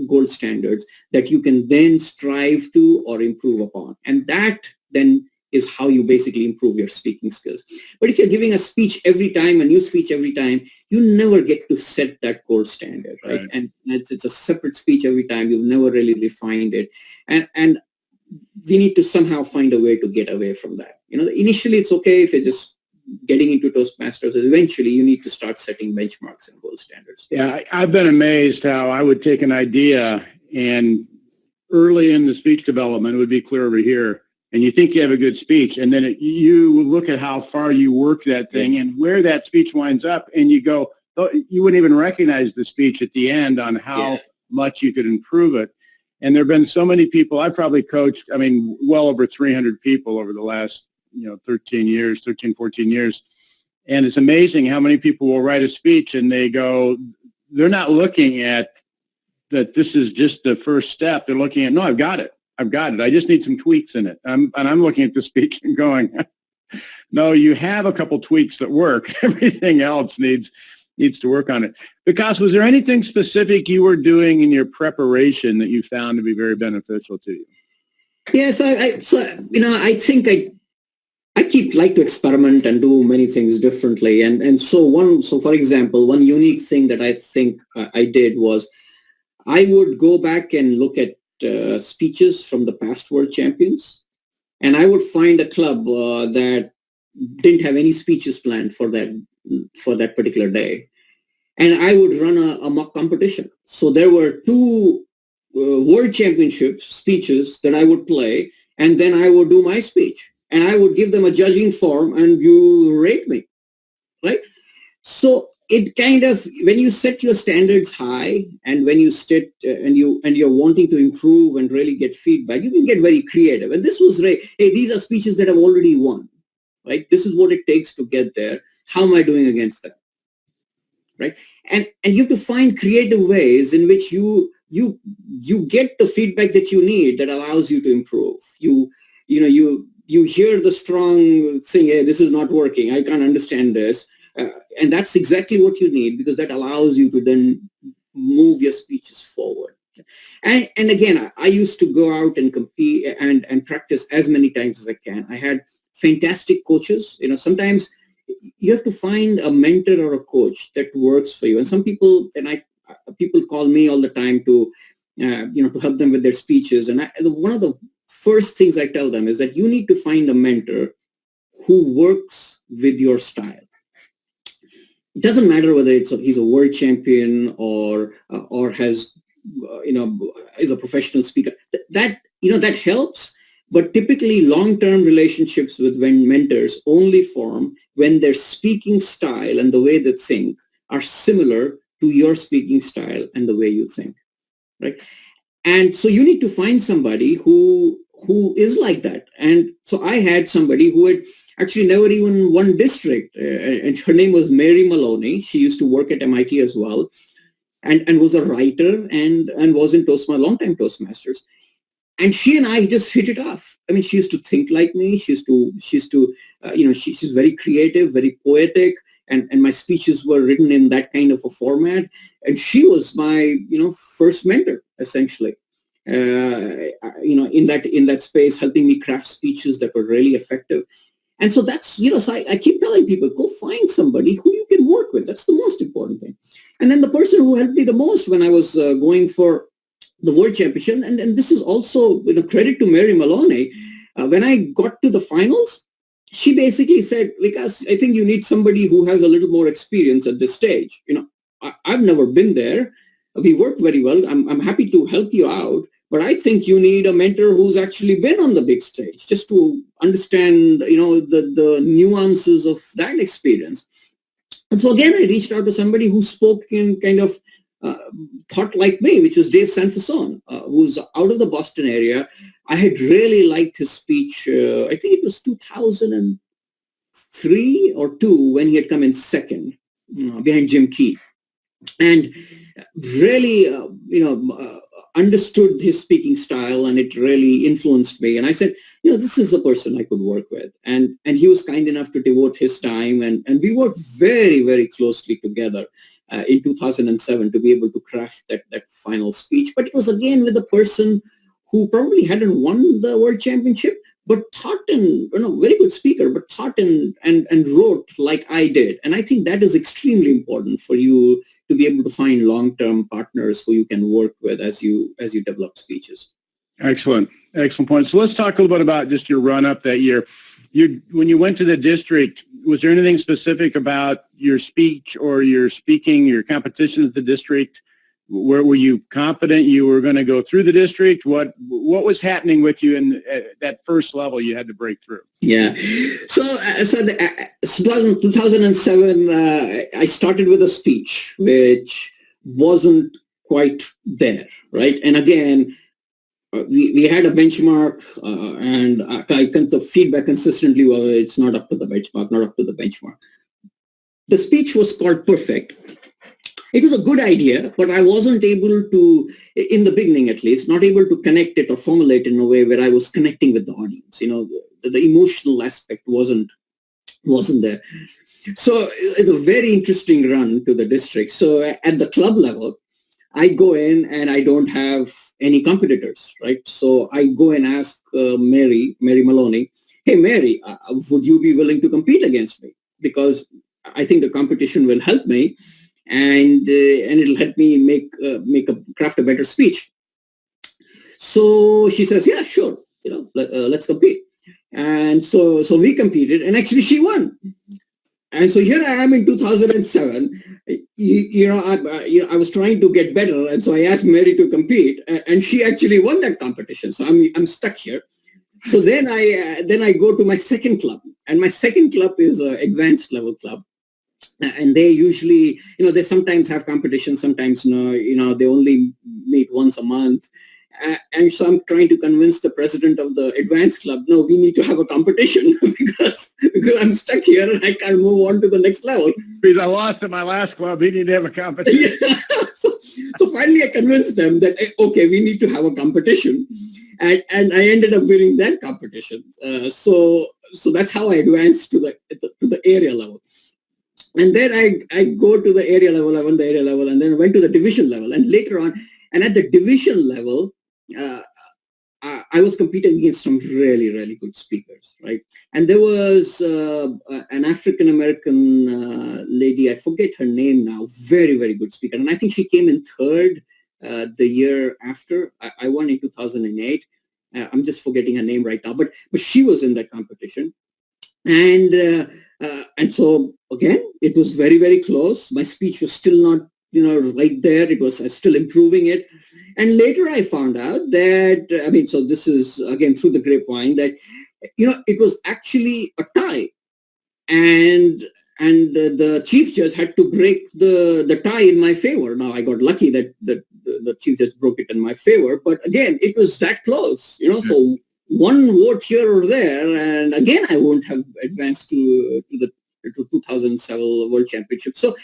gold standards that you can then strive to or improve upon? And that then is how you basically improve your speaking skills. But if you're giving a speech every time, a new speech every time, you never get to set that gold standard, right? And it's a separate speech every time. You've never really refined it. And we need to somehow find a way to get away from that. Initially it's okay if you're just getting into Toastmasters. Eventually you need to start setting benchmarks and gold standards. Yeah, I've been amazed how I would take an idea and early in the speech development, it would be clear over here, and you think you have a good speech, and then you look at how far you work that thing and where that speech winds up, and you go, oh, you wouldn't even recognize the speech at the end on how much you could improve it. And there have been so many people. I've probably coached, well over 300 people over the last, 13, 14 years. And it's amazing how many people will write a speech and they go, they're not looking at that this is just the first step. They're looking at, no, I've got it. I just need some tweaks in it. And I'm looking at the speech and going, no, you have a couple tweaks that work. Everything else needs to work on it. Vikas, was there anything specific you were doing in your preparation that you found to be very beneficial to you? Yes, I think I like to experiment and do many things differently. And so for example, one unique thing that I think I did was I would go back and look at speeches from the past world champions, and I would find a club that didn't have any speeches planned for that particular day, and I would run a mock competition. So there were two world championship speeches that I would play, and then I would do my speech, and I would give them a judging form, and you rate me, right? So it kind of, when you set your standards high, and when you and you're wanting to improve and really get feedback, you can get very creative. And this was hey, these are speeches that I've already won, right? This is what it takes to get there. How am I doing against them, right? And you have to find creative ways in which you get the feedback that you need that allows you to improve. You hear the strong thing, hey, this is not working. I can't understand this. And that's exactly what you need, because that allows you to then move your speeches forward. And again, I used to go out and compete and practice as many times as I can. I had fantastic coaches. Sometimes you have to find a mentor or a coach that works for you. And some people, people call me all the time to help them with their speeches. And one of the first things I tell them is that you need to find a mentor who works with your style. It doesn't matter whether he's a world champion or has is a professional speaker. That helps. But typically, long-term relationships with mentors only form when their speaking style and the way they think are similar to your speaking style and the way you think, right? And so you need to find somebody who is like that. And so I had somebody who had actually never even won district. And her name was Mary Maloney. She used to work at MIT as well, and was a writer and was in long-time Toastmasters. And she and I just hit it off. I mean, she used to think like me. She's very creative, very poetic, and my speeches were written in that kind of a format. And she was my, first mentor, essentially. In that space, helping me craft speeches that were really effective. And so that's, so I keep telling people, go find somebody who you can work with. That's the most important thing. And then the person who helped me the most when I was going for the World Championship, and this is also credit to Mary Maloney, when I got to the finals, she basically said, Vikas, I think you need somebody who has a little more experience at this stage. I've never been there. We work very well. I'm happy to help you out, but I think you need a mentor who's actually been on the big stage just to understand, the nuances of that experience. And so again, I reached out to somebody who spoke in kind of thought like me, which was Dave Sanfasone, who's out of the Boston area. I had really liked his speech. I think it was 2003 or 2 when he had come in second behind Jim Key, and really, understood his speaking style, and it really influenced me. And I said, this is the person I could work with. And he was kind enough to devote his time, and we worked very, very closely together in 2007 to be able to craft that final speech. But it was again with a person who probably hadn't won the World Championship, but taught and, very good speaker, but taught and wrote like I did. And I think that is extremely important for you to be able to find long-term partners who you can work with as you develop speeches. Excellent. Excellent point. So let's talk a little bit about just your run-up that year. When you went to the district, was there anything specific about your speech or your speaking, your competition at the district? Were you confident you were going to go through the district? What was happening with you in that first level you had to break through? Yeah. So 2007, I started with a speech which wasn't quite there, right? And again, we had a benchmark, and the feedback consistently was it's not up to the benchmark. The speech was called Perfect. It was a good idea, but I wasn't able to, in the beginning at least, not able to connect it or formulate it in a way where I was connecting with the audience. The emotional aspect wasn't there. So it's a very interesting run to the district. So at the club level, I go in and I don't have any competitors, right? So I go and ask Mary Maloney, hey, Mary, would you be willing to compete against me? Because I think the competition will help me, and it'll help me craft a better speech. So she says, yeah, sure, let's compete. And so we competed, and actually she won. And so here I am in 2007. I was trying to get better, and so I asked Mary to compete, and she actually won that competition. So I'm stuck here. So then I go to my second club, and my second club is an advanced level club. And they usually, they sometimes have competitions, sometimes no, they only meet once a month. And so I'm trying to convince the president of the advanced club, no, we need to have a competition because I'm stuck here and I can't move on to the next level. Because I lost at my last club, we need to have a competition. Yeah. So finally I convinced them that, okay, we need to have a competition. And I ended up winning that competition. So that's how I advanced to the area level. And then I go to the area level, I won the area level, and then I went to the division level. And later on, and at the division level, I was competing against some really, really good speakers, right? And there was an African-American lady, I forget her name now, very, very good speaker. And I think she came in third the year after. I won in 2008. I'm just forgetting her name right now, but she was in that competition. And so again, it was very, very close. My speech was still not, right there. I was still improving it. And later I found out that, so this is again through the grapevine, that, it was actually a tie. And the chief judge had to break the tie in my favor. Now I got lucky that the chief judge broke it in my favor. But again, it was that close, so one vote here or there, and again, I won't have advanced to 2007 World Championship. So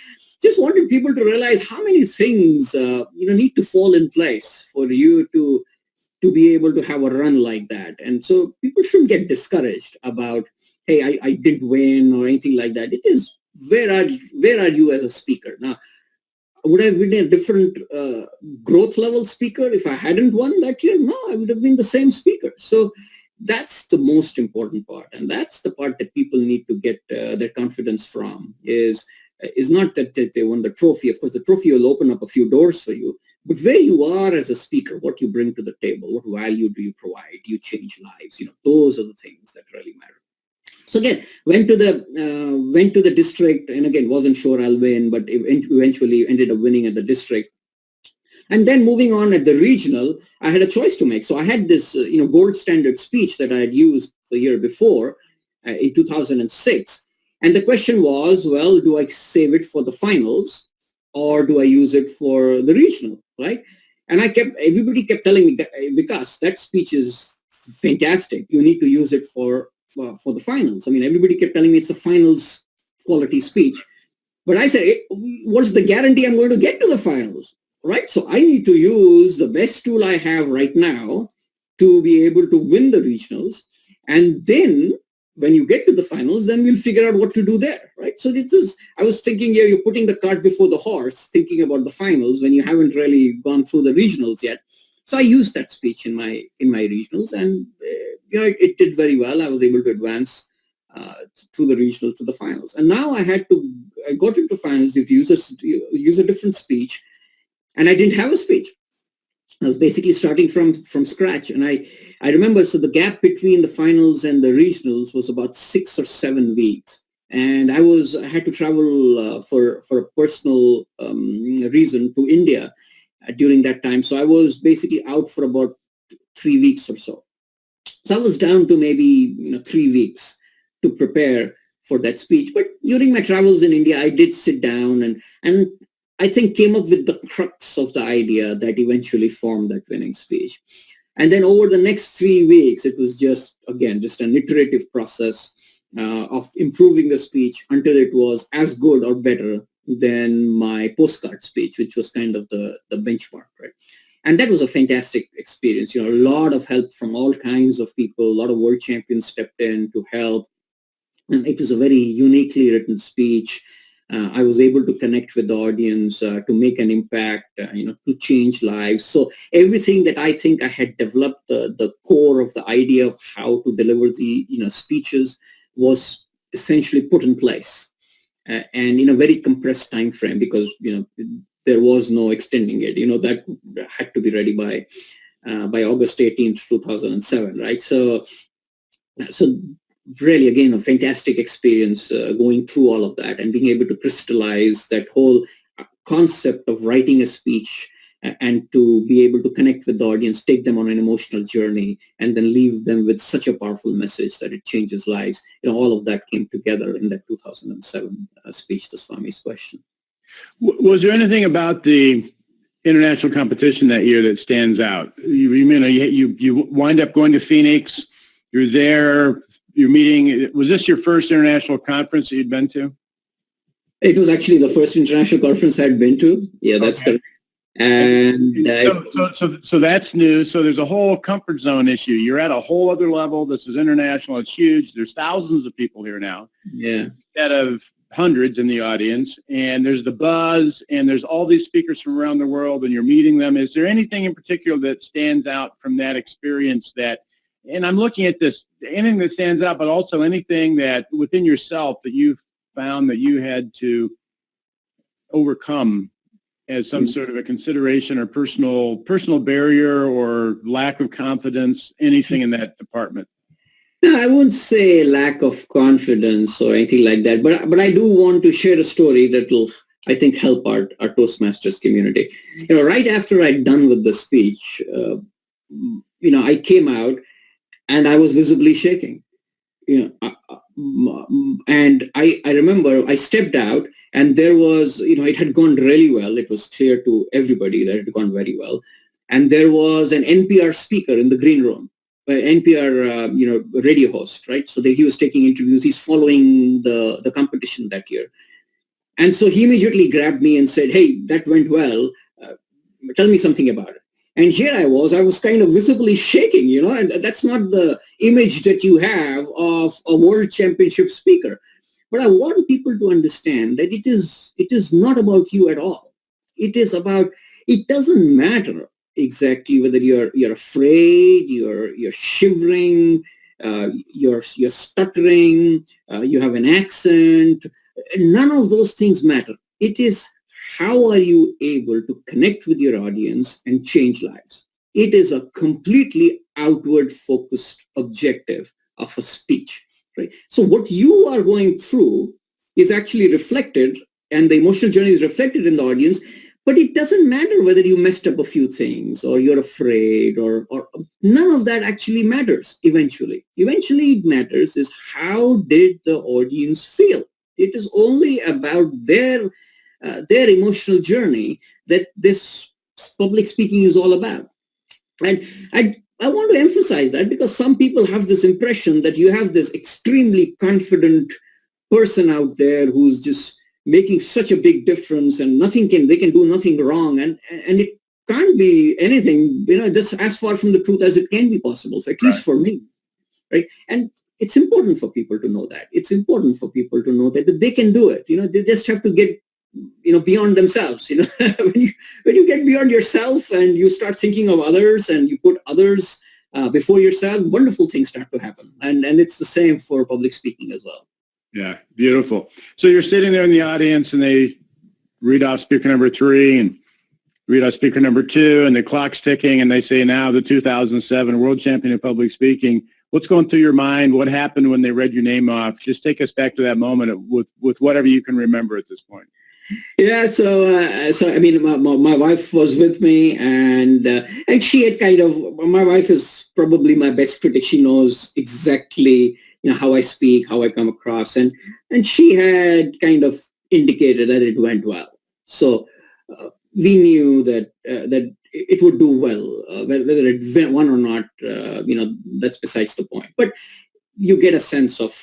just wanted people to realize how many things need to fall in place for you to be able to have a run like that. And so people shouldn't get discouraged about, hey, I did win or anything like that. It is, where are you as a speaker? Now, would I have been a different growth level speaker if I hadn't won that year? No, I would have been the same speaker. So that's the most important part. And that's the part that people need to get their confidence from, is not that they won the trophy. Of course, the trophy will open up a few doors for you, but where you are as a speaker, what you bring to the table, what value do you provide? You change lives. Those are the things that really matter. So again, went to the district, and again, wasn't sure I'll win, but eventually ended up winning at the district. And then moving on at the regional, I had a choice to make. So I had this, gold standard speech that I had used the year before in 2006. And the question was, well, do I save it for the finals or do I use it for the regional, right? And everybody kept telling me, Vikas, that speech is fantastic. You need to use it for the finals. I mean, everybody kept telling me it's a finals quality speech. But I said, what's the guarantee I'm going to get to the finals, right? So I need to use the best tool I have right now to be able to win the regionals. And then when you get to the finals, then we'll figure out what to do there, right? So I was thinking, you're putting the cart before the horse, thinking about the finals when you haven't really gone through the regionals yet. So I used that speech in my regionals, and it did very well. I was able to advance through the regional to the finals. And now I got into finals. You use a different speech, and I didn't have a speech. I was basically starting from scratch. And I remember, so the gap between the finals and the regionals was about 6 or 7 weeks. And I had to travel for a personal reason to India during that time. So I was basically out for about 3 weeks or so. So I was down to maybe 3 weeks to prepare for that speech. But during my travels in India, I did sit down and I think came up with the crux of the idea that eventually formed that winning speech. And then over the next 3 weeks, it was just an iterative process of improving the speech until it was as good or better than my postcard speech, which was kind of the benchmark, right? And that was a fantastic experience. A lot of help from all kinds of people. A lot of world champions stepped in to help. And it was a very uniquely written speech. I was able to connect with the audience, to make an impact, to change lives. So everything that I think I had developed, the core of the idea of how to deliver the speeches was essentially put in place, and in a very compressed time frame, because there was no extending it. That had to be ready by August 18th, 2007, right? So really, again, a fantastic experience going through all of that and being able to crystallize that whole concept of writing a speech and to be able to connect with the audience, take them on an emotional journey, and then leave them with such a powerful message that it changes lives. All of that came together in that 2007 speech, The Swami's Question. Was there anything about the international competition that year that stands out? You wind up going to Phoenix. You're there. You're meeting. Was this your first international conference that you'd been to? It was actually the first international conference I'd been to. Yeah, that's correct. And so that's new. So there's a whole comfort zone issue. You're at a whole other level. This is international. It's huge. There's thousands of people here now. Yeah. Instead of hundreds in the audience, and there's the buzz, and there's all these speakers from around the world, and you're meeting them. Is there anything in particular that stands out from that experience that, and I'm looking at this, anything that stands out, but also anything that within yourself that you've found that you had to overcome as some sort of a consideration or personal barrier or lack of confidence, anything in that department? No, I wouldn't say lack of confidence or anything like that, but I do want to share a story that will, I think, help our Toastmasters community. Right after I'd done with the speech, I came out and I was visibly shaking. And I remember I stepped out, and there was, it had gone really well. It was clear to everybody that it had gone very well. And there was an NPR speaker in the green room. NPR, radio host, right? So he was taking interviews. He's following the competition that year. And so he immediately grabbed me and said, hey, that went well. Tell me something about it. And here I was kind of visibly shaking, and that's not the image that you have of a world championship speaker. But I want people to understand that it is not about you at all. It doesn't matter exactly whether you're afraid, you're shivering, you're stuttering, you have an accent. None of those things matter. It is how are you able to connect with your audience and change lives. It is a completely outward focused objective of a speech, right? So what you are going through is actually reflected, and the emotional journey is reflected in the audience. But it doesn't matter whether you messed up a few things or you're afraid or none of that actually matters eventually. Eventually it matters is how did the audience feel? It is only about their emotional journey that this public speaking is all about. And I want to emphasize that because some people have this impression that you have this extremely confident person out there who's just making such a big difference and they can do nothing wrong. And it can't be anything, just as far from the truth as it can be possible, at least for me, right? And it's important for people to know that. It's important for people to know that they can do it. They just have to get, beyond themselves. When you get beyond yourself and you start thinking of others and you put others before yourself, wonderful things start to happen. And it's the same for public speaking as well. Yeah, beautiful. So you're sitting there in the audience and they read off speaker number 3 and read off speaker number 2 and the clock's ticking and they say now the 2007 world champion in public speaking. What's going through your mind? What happened when they read your name off? Just take us back to that moment with whatever you can remember at this point. Yeah, so I mean, my wife was with me, and she had my wife is probably my best critic. She knows exactly how I speak, how I come across, and she had kind of indicated that it went well. So we knew that it would do well, whether it won or not. That's besides the point. But you get a sense of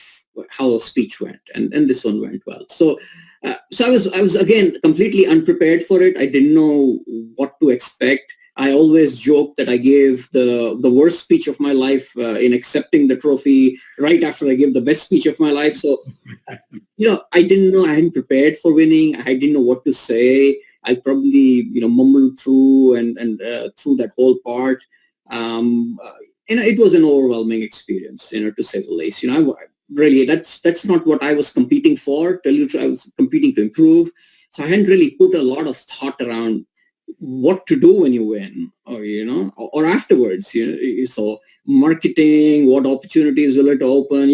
how a speech went, and this one went well. So I was again completely unprepared for it. I didn't know what to expect. I always joke that I gave the worst speech of my life in accepting the trophy right after I gave the best speech of my life. So, I didn't know. I hadn't prepared for winning. I didn't know what to say. I probably mumbled through and through that whole part. It was an overwhelming experience, to say the least. Really, that's not what I was competing for. Tell you the truth, I was competing to improve. So I hadn't really put a lot of thought around what to do when you win, or afterwards. So marketing, what opportunities will it open?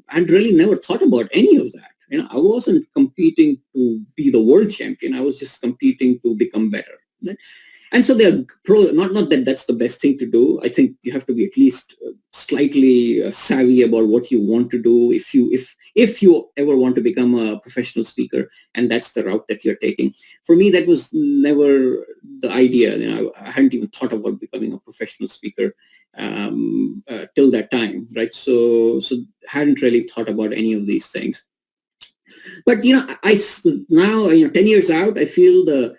I'd really never thought about any of that. I wasn't competing to be the world champion. I was just competing to become better. Right? And so they're not that that's the best thing to do. I think you have to be at least slightly savvy about what you want to do if you ever want to become a professional speaker, and that's the route that you're taking. For me, that was never the idea. I hadn't even thought about becoming a professional speaker till that time, right? So hadn't really thought about any of these things. But I now 10 years out, I feel the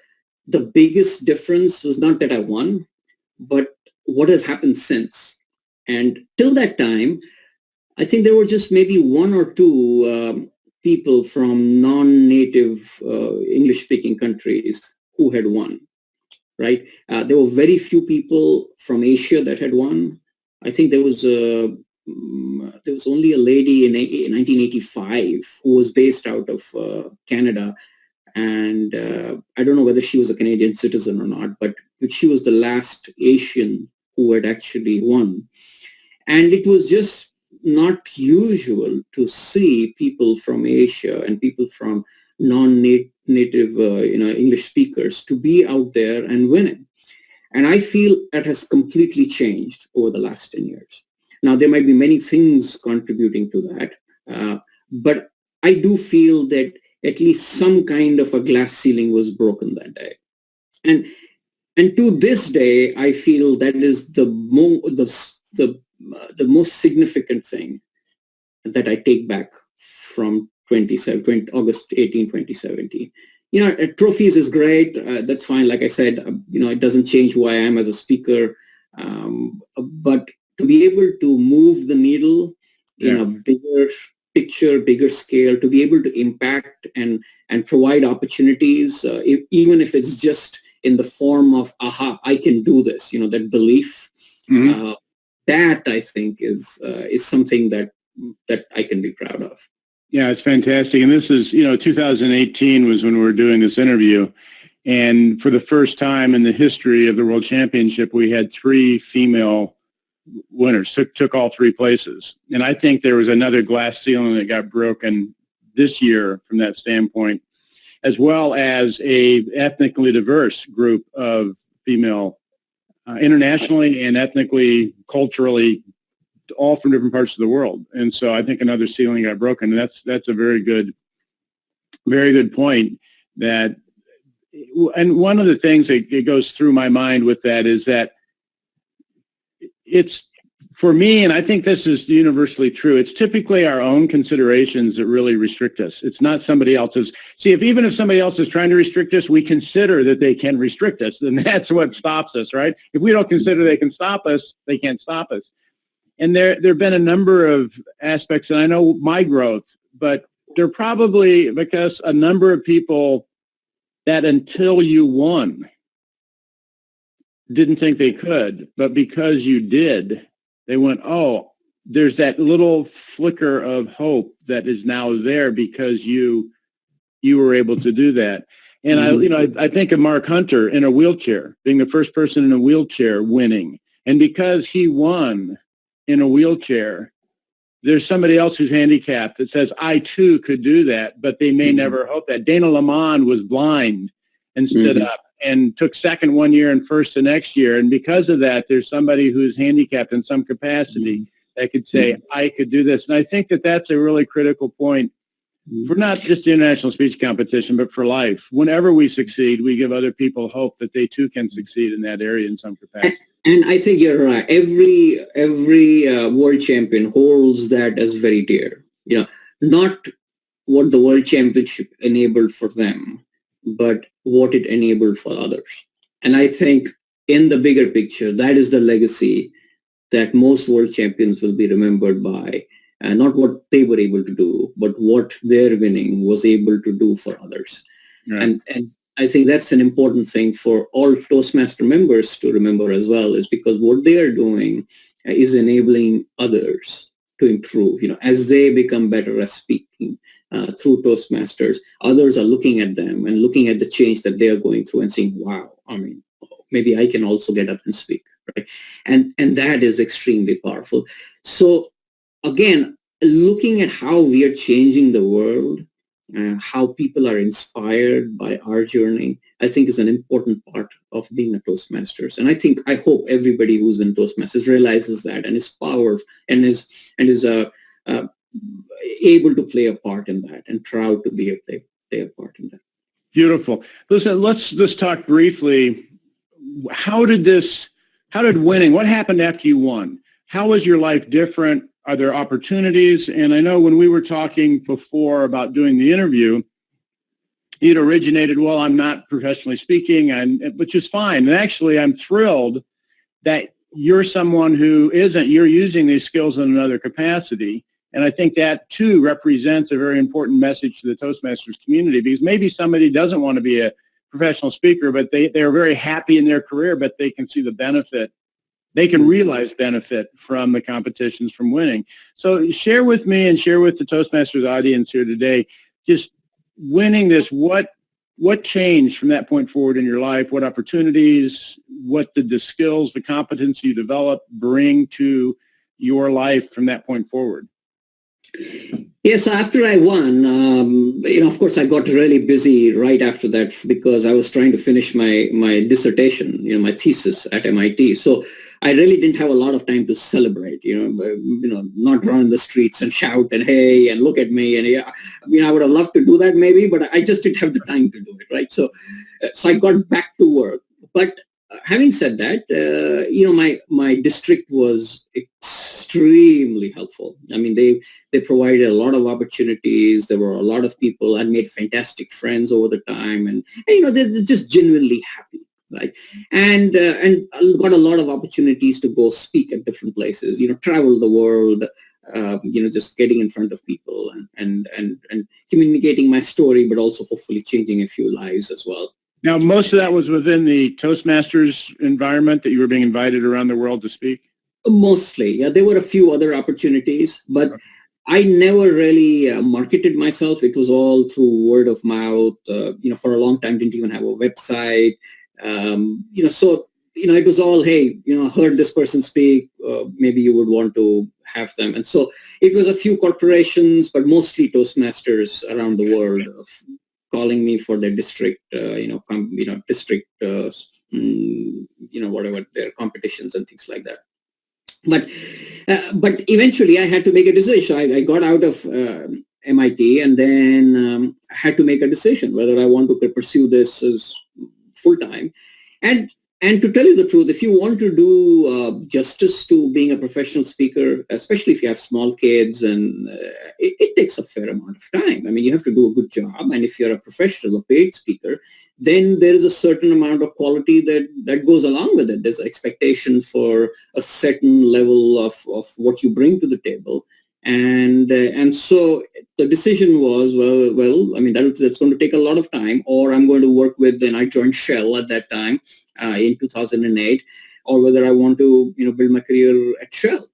biggest difference was not that I won, but what has happened since. And till that time, I think there were just maybe one or two people from non-native English-speaking countries who had won, right? There were very few people from Asia that had won. I think there was only a lady in 1985 who was based out of Canada. And I don't know whether she was a Canadian citizen or not, but she was the last Asian who had actually won. And it was just not usual to see people from Asia and people from non-native English speakers to be out there and winning. And I feel that has completely changed over the last 10 years. Now, there might be many things contributing to that, but I do feel that at least some kind of a glass ceiling was broken that day. And to this day, I feel that is the the most significant thing that I take back from August 18, 2017. Trophies is great. That's fine. Like I said, it doesn't change who I am as a speaker. But to be able to move the needle in a bigger picture, bigger scale, to be able to impact and provide opportunities, even if it's just in the form of, aha, I can do this, that belief, that I think is something that I can be proud of. Yeah, it's fantastic. And this is, 2018 was when we were doing this interview. And for the first time in the history of the World Championship, we had 3 female winners, took all 3 places. And I think there was another glass ceiling that got broken this year from that standpoint, as well as a ethnically diverse group of female, internationally and ethnically, culturally, all from different parts of the world. And so I think another ceiling got broken. And that's a very good point. That, and one of the things that it goes through my mind with that is that it's, for me, and I think this is universally true, it's typically our own considerations that really restrict us. It's not somebody else's. See, even if somebody else is trying to restrict us, we consider that they can restrict us, then that's what stops us, right? If we don't consider they can stop us, they can't stop us. And there have been a number of aspects, and I know my growth, but there probably, because a number of people that until you won didn't think they could, but because you did, they went, oh, there's that little flicker of hope that is now there because you were able to do that. And I think of Mark Hunter in a wheelchair, being the first person in a wheelchair winning. And because he won in a wheelchair, there's somebody else who's handicapped that says, I too could do that, but they may never hope that. Dana Lamond was blind and stood up and took second one year and first the next year. And because of that, there's somebody who's handicapped in some capacity that could say, I could do this. And I think that that's a really critical point for not just the international speech competition, but for life. Whenever we succeed, we give other people hope that they too can succeed in that area in some capacity. And I think you're right. Every world champion holds that as very dear. Not what the world championship enabled for them, but what it enabled for others. And I think in the bigger picture, that is the legacy that most world champions will be remembered by. And not what they were able to do, but what their winning was able to do for others. Right. And I think that's an important thing for all Toastmaster members to remember as well, is because what they are doing is enabling others to improve. As they become better at speaking through Toastmasters, others are looking at them and looking at the change that they are going through and saying, wow, maybe I can also get up and speak, right? And that is extremely powerful. So again, looking at how we are changing the world, how people are inspired by our journey, I think is an important part of being a Toastmasters. And I hope everybody who's in Toastmasters realizes that and is powered and is able to play a part in that and proud to be play a part in that. Beautiful. Listen, let's just talk briefly. How did winning, what happened after you won? How was your life different? Are there opportunities? And I know when we were talking before about doing the interview, it originated, well, I'm not professionally speaking, which is fine. And actually, I'm thrilled that you're someone who isn't. You're using these skills in another capacity. And I think that, too, represents a very important message to the Toastmasters community, because maybe somebody doesn't want to be a professional speaker, but they're very happy in their career, but they can see the benefit. They can realize benefit from the competitions, from winning. So share with me and share with the Toastmasters audience here today, just winning this, what changed from that point forward in your life? What opportunities, what did the skills, the competence you developed bring to your life from that point forward? Yes, after I won, of course, I got really busy right after that because I was trying to finish my dissertation, my thesis at MIT. So I really didn't have a lot of time to celebrate, not run in the streets and shout and hey and look at me. And I would have loved to do that maybe, but I just didn't have the time to do it, right? So I got back to work. But having said that, my district was extremely helpful. I mean, they provided a lot of opportunities. There were a lot of people. I made fantastic friends over the time, and they're just genuinely happy, right? And got a lot of opportunities to go speak at different places. Travel the world. Just getting in front of people and communicating my story, but also hopefully changing a few lives as well. Now, most of that was within the Toastmasters environment that you were being invited around the world to speak? Mostly, yeah. There were a few other opportunities, but I never really marketed myself. It was all through word of mouth. For a long time, didn't even have a website. So it was all, hey, heard this person speak. Maybe you would want to have them. And so it was a few corporations, but mostly Toastmasters around the world calling me for their district, district, whatever their competitions and things like that. But eventually I had to make a decision. I got out of MIT and then I had to make a decision whether I want to pursue this as full time. And to tell you the truth, if you want to do justice to being a professional speaker, especially if you have small kids, and it takes a fair amount of time. I mean, you have to do a good job. And if you're a professional, a paid speaker, then there is a certain amount of quality that goes along with it. There's an expectation for a certain level of what you bring to the table. And so the decision was, well, I mean, that's going to take a lot of time, or I'm going to work with, and I joined Shell at that time. In 2008, or whether I want to, build my career at Shell.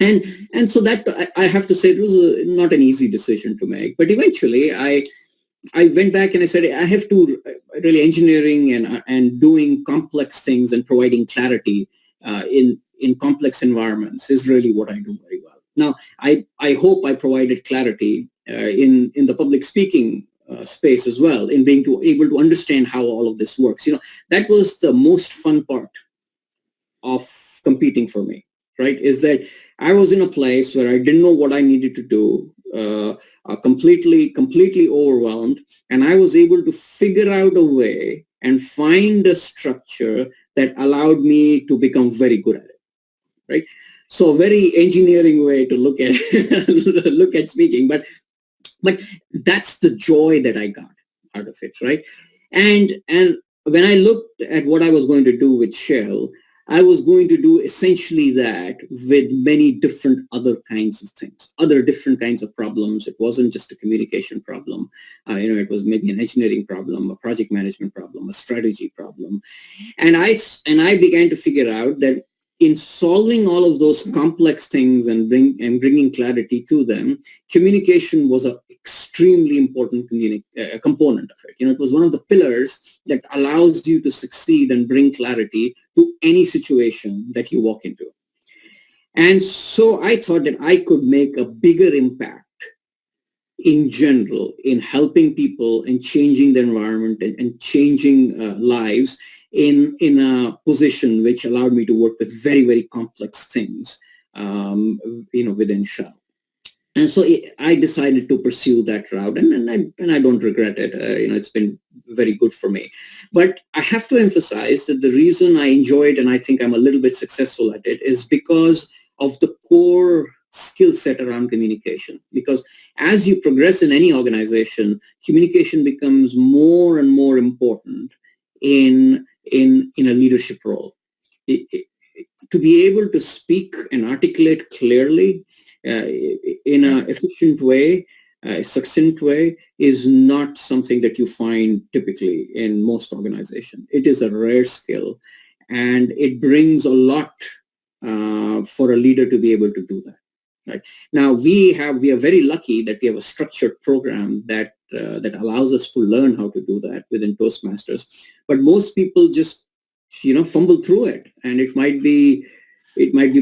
And so that, I have to say, it was not an easy decision to make. But eventually, I went back and I said, I have to really engineering and doing complex things and providing clarity in complex environments is really what I do very well. Now, I hope I provided clarity in the public speaking space as well, in being able to understand how all of this works. That was the most fun part of competing for me, right? Is that I was in a place where I didn't know what I needed to do, completely overwhelmed, and I was able to figure out a way and find a structure that allowed me to become very good at it, right? So a very engineering way to look at speaking, but that's the joy that I got out of it, right? And when I looked at what I was going to do with Shell, I was going to do essentially that with many different other kinds of things, other different kinds of problems. It wasn't just a communication problem. It was maybe an engineering problem, a project management problem, a strategy problem. And I began to figure out that in solving all of those complex things and bringing clarity to them, communication was an extremely important component of it. It was one of the pillars that allows you to succeed and bring clarity to any situation that you walk into. And so I thought that I could make a bigger impact in general in helping people and changing the environment and changing lives in a position which allowed me to work with very, very complex things, within Shell. And so I decided to pursue that route, and I don't regret it. It's been very good for me. But I have to emphasize that the reason I enjoy it, and I think I'm a little bit successful at it, is because of the core skill set around communication. Because as you progress in any organization, communication becomes more and more important in a leadership role. To be able to speak and articulate clearly in an efficient way, a succinct way, is not something that you find typically in most organizations. It is a rare skill, and it brings a lot for a leader to be able to do that. Right now, we are very lucky that we have a structured program that allows us to learn how to do that within Toastmasters. But most people just, fumble through it, and it might be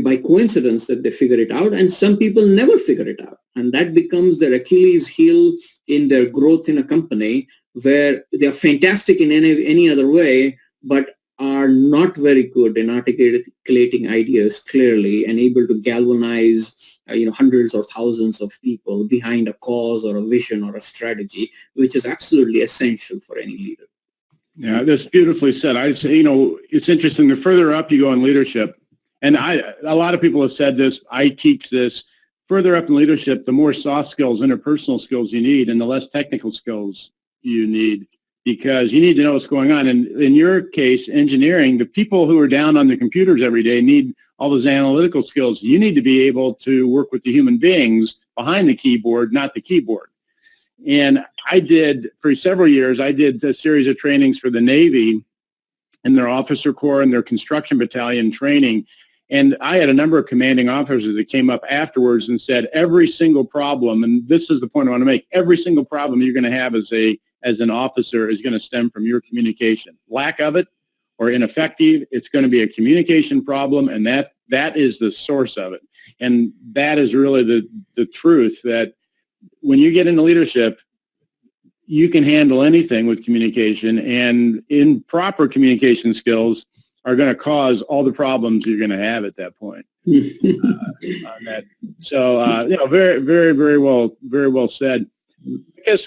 by coincidence that they figure it out, and some people never figure it out, and that becomes their Achilles heel in their growth in a company, where they are fantastic in any other way, but are not very good in articulating ideas clearly and able to galvanize hundreds or thousands of people behind a cause or a vision or a strategy, which is absolutely essential for any leader. Yeah, that's beautifully said. I say, it's interesting. The further up you go in leadership, and a lot of people have said this, I teach this, further up in leadership, the more soft skills, interpersonal skills you need, and the less technical skills you need, because you need to know what's going on. And in your case, engineering, the people who are down on the computers every day need all those analytical skills. You need to be able to work with the human beings behind the keyboard, not the keyboard. And for several years, I did a series of trainings for the Navy and their officer corps and their construction battalion training. And I had a number of commanding officers that came up afterwards and said, every single problem, and this is the point I want to make, every single problem you're going to have as an officer is going to stem from your communication. Lack of it or ineffective, it's going to be a communication problem, and that is the source of it. And that is really the truth, that when you get into leadership, you can handle anything with communication, and improper communication skills are going to cause all the problems you're going to have at that point. On that. So, very, very, very well said. I guess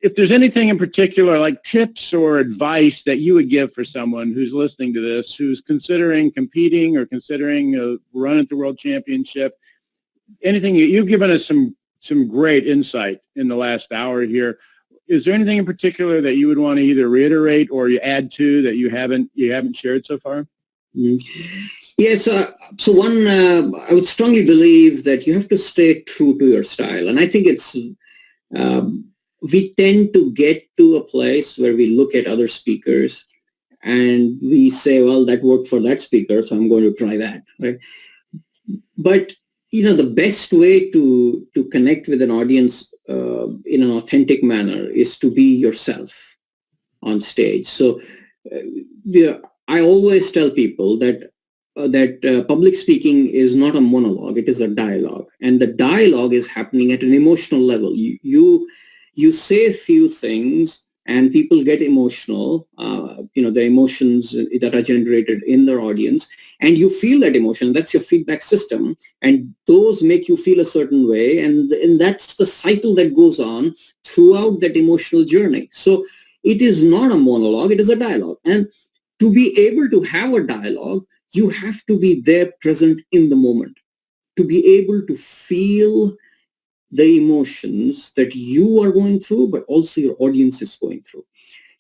if there's anything in particular, like tips or advice that you would give for someone who's listening to this, who's considering competing or considering a run at the World Championship, anything, you've given us some great insight in the last hour here. Is there anything in particular that you would want to either reiterate or you add to that you haven't shared so far? Yes. So one, I would strongly believe that you have to stay true to your style. And I think it's, we tend to get to a place where we look at other speakers and we say, well, that worked for that speaker, so I'm going to try that, right? But the best way to connect with an audience in an authentic manner is to be yourself on stage. So I always tell people that public speaking is not a monologue, it is a dialogue. And the dialogue is happening at an emotional level. You say a few things and people get emotional, the emotions that are generated in their audience, and you feel that emotion. That's your feedback system, and those make you feel a certain way, and that's the cycle that goes on throughout that emotional journey. So it is not a monologue, it is a dialogue. And to be able to have a dialogue, you have to be there present in the moment, to be able to feel the emotions that you are going through, but also your audience is going through.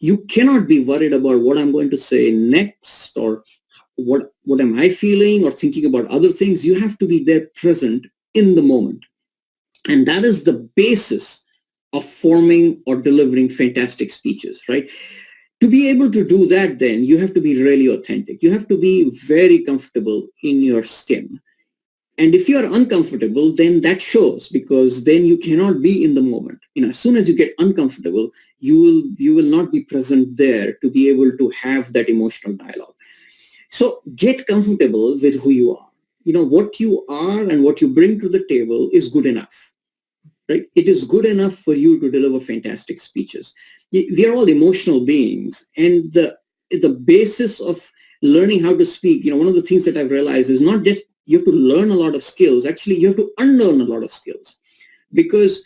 You cannot be worried about what I'm going to say next, or what am I feeling, or thinking about other things. You have to be there present in the moment. And that is the basis of forming or delivering fantastic speeches, right? To be able to do that, then you have to be really authentic. You have to be very comfortable in your skin. And if you are uncomfortable, then that shows, because then you cannot be in the moment. As soon as you get uncomfortable, you will not be present there to be able to have that emotional dialogue. So get comfortable with who you are. What you are and what you bring to the table is good enough, right? It is good enough for you to deliver fantastic speeches. We are all emotional beings, and the basis of learning how to speak, one of the things that I've realized is not just you have to learn a lot of skills. Actually, you have to unlearn a lot of skills, because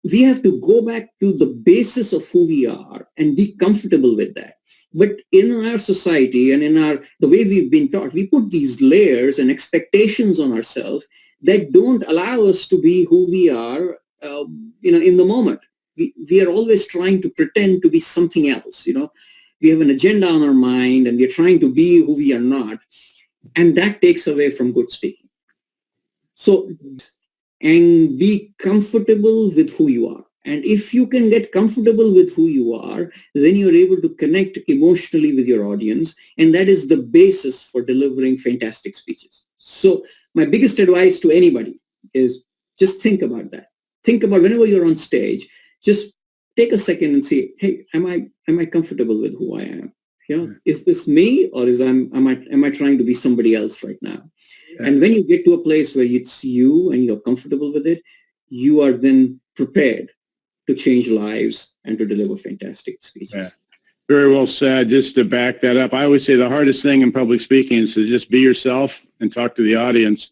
we have to go back to the basis of who we are and be comfortable with that. But in our society and in the way we've been taught, we put these layers and expectations on ourselves that don't allow us to be who we are, in the moment. We are always trying to pretend to be something else. We have an agenda on our mind and we're trying to be who we are not. And that takes away from good speaking. So, and be comfortable with who you are. And if you can get comfortable with who you are, then you're able to connect emotionally with your audience. And that is the basis for delivering fantastic speeches. So my biggest advice to anybody is just think about that. Think about whenever you're on stage, just take a second and say, hey, am I comfortable with who I am? Is this me, or am I trying to be somebody else right now? Yeah. And when you get to a place where it's you and you're comfortable with it, you are then prepared to change lives and to deliver fantastic speeches. Yeah. Very well said. Just to back that up, I always say the hardest thing in public speaking is to just be yourself and talk to the audience.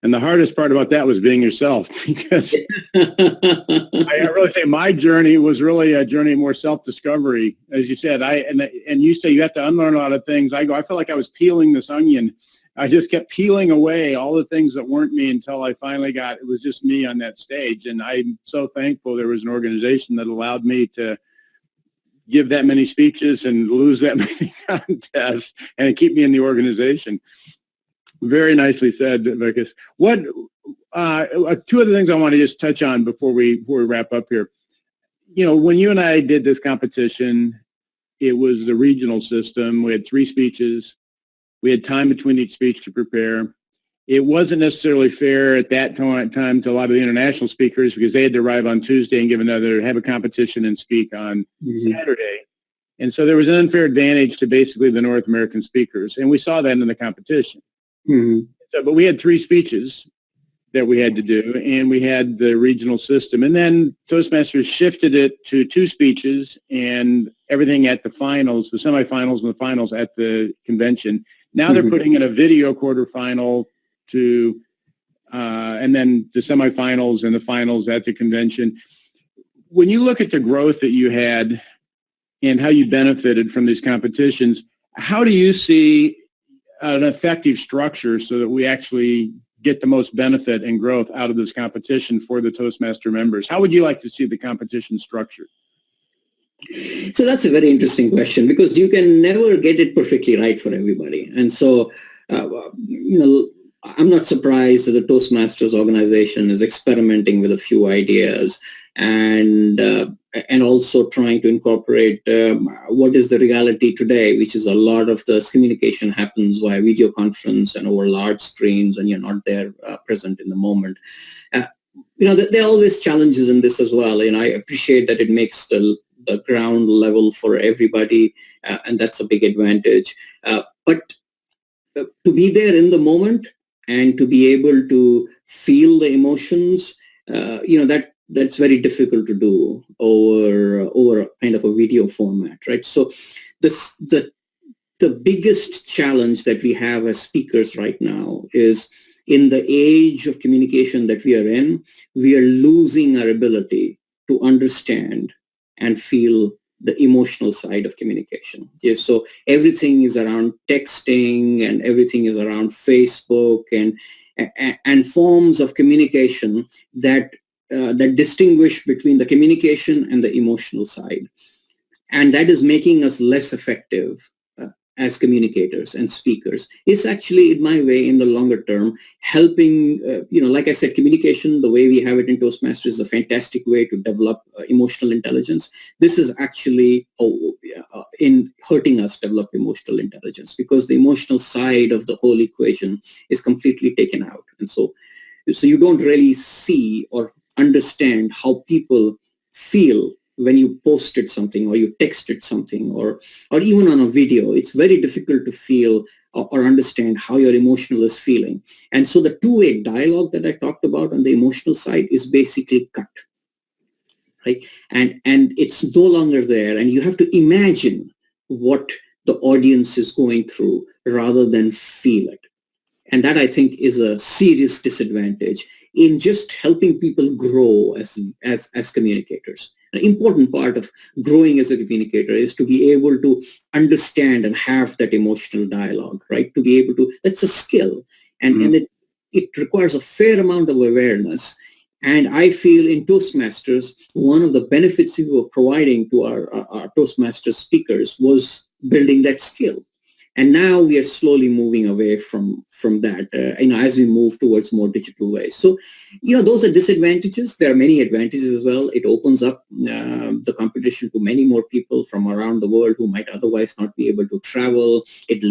And the hardest part about that was being yourself, because I really say my journey was really a journey of more self-discovery. As you said, and you say you have to unlearn a lot of things. I felt like I was peeling this onion. I just kept peeling away all the things that weren't me until I finally it was just me on that stage. And I'm so thankful there was an organization that allowed me to give that many speeches and lose that many contests and keep me in the organization. Very nicely said, Vikas. What two other things I want to just touch on before we wrap up here. You know, when you and I did this competition, it was the regional system. We had 3 speeches. We had time between each speech to prepare. It wasn't necessarily fair at that time to a lot of the international speakers, because they had to arrive on Tuesday and have a competition and speak on Saturday. And so there was an unfair advantage to basically the North American speakers. And we saw that in the competition. So, but we had 3 speeches that we had to do, and we had the regional system. And then Toastmasters shifted it to 2 speeches and everything at the finals, the semifinals and the finals at the convention. Now they're putting in a video quarterfinal and then the semifinals and the finals at the convention. When you look at the growth that you had and how you benefited from these competitions, how do you see an effective structure so that we actually get the most benefit and growth out of this competition for the Toastmaster members? How would you like to see the competition structured? So that's a very interesting question, because you can never get it perfectly right for everybody. And so, I'm not surprised that the Toastmasters organization is experimenting with a few ideas and also trying to incorporate what is the reality today, which is a lot of this communication happens via video conference and over large screens, and you're not there present in the moment. There are always challenges in this as well. I appreciate that it makes the ground level for everybody, and that's a big advantage. But to be there in the moment and to be able to feel the emotions, that's very difficult to do over kind of a video format, right? So the biggest challenge that we have as speakers right now is, in the age of communication that we are in, we are losing our ability to understand and feel the emotional side of communication. Yeah, so everything is around texting, and everything is around Facebook and forms of communication that distinguish between the communication and the emotional side. And that is making us less effective as communicators and speakers. It's actually, in my way, in the longer term, helping, like I said, communication, the way we have it in Toastmasters, is a fantastic way to develop emotional intelligence. This is actually in hurting us develop emotional intelligence, because the emotional side of the whole equation is completely taken out. And so you don't really see or understand how people feel when you posted something or you texted something or even on a video. It's very difficult to feel or understand how your emotional is feeling. And so the two-way dialogue that I talked about on the emotional side is basically cut, right? And it's no longer there, and you have to imagine what the audience is going through rather than feel it. And that, I think, is a serious disadvantage in just helping people grow as communicators. An important part of growing as a communicator is to be able to understand and have that emotional dialogue, right? To be able to, that's a skill. And it requires a fair amount of awareness. And I feel in Toastmasters, one of the benefits we were providing to our Toastmasters speakers was building that skill. And now we are slowly moving away from that, as we move towards more digital ways. So, those are disadvantages. There are many advantages as well. It opens up the competition to many more people from around the world who might otherwise not be able to travel. It,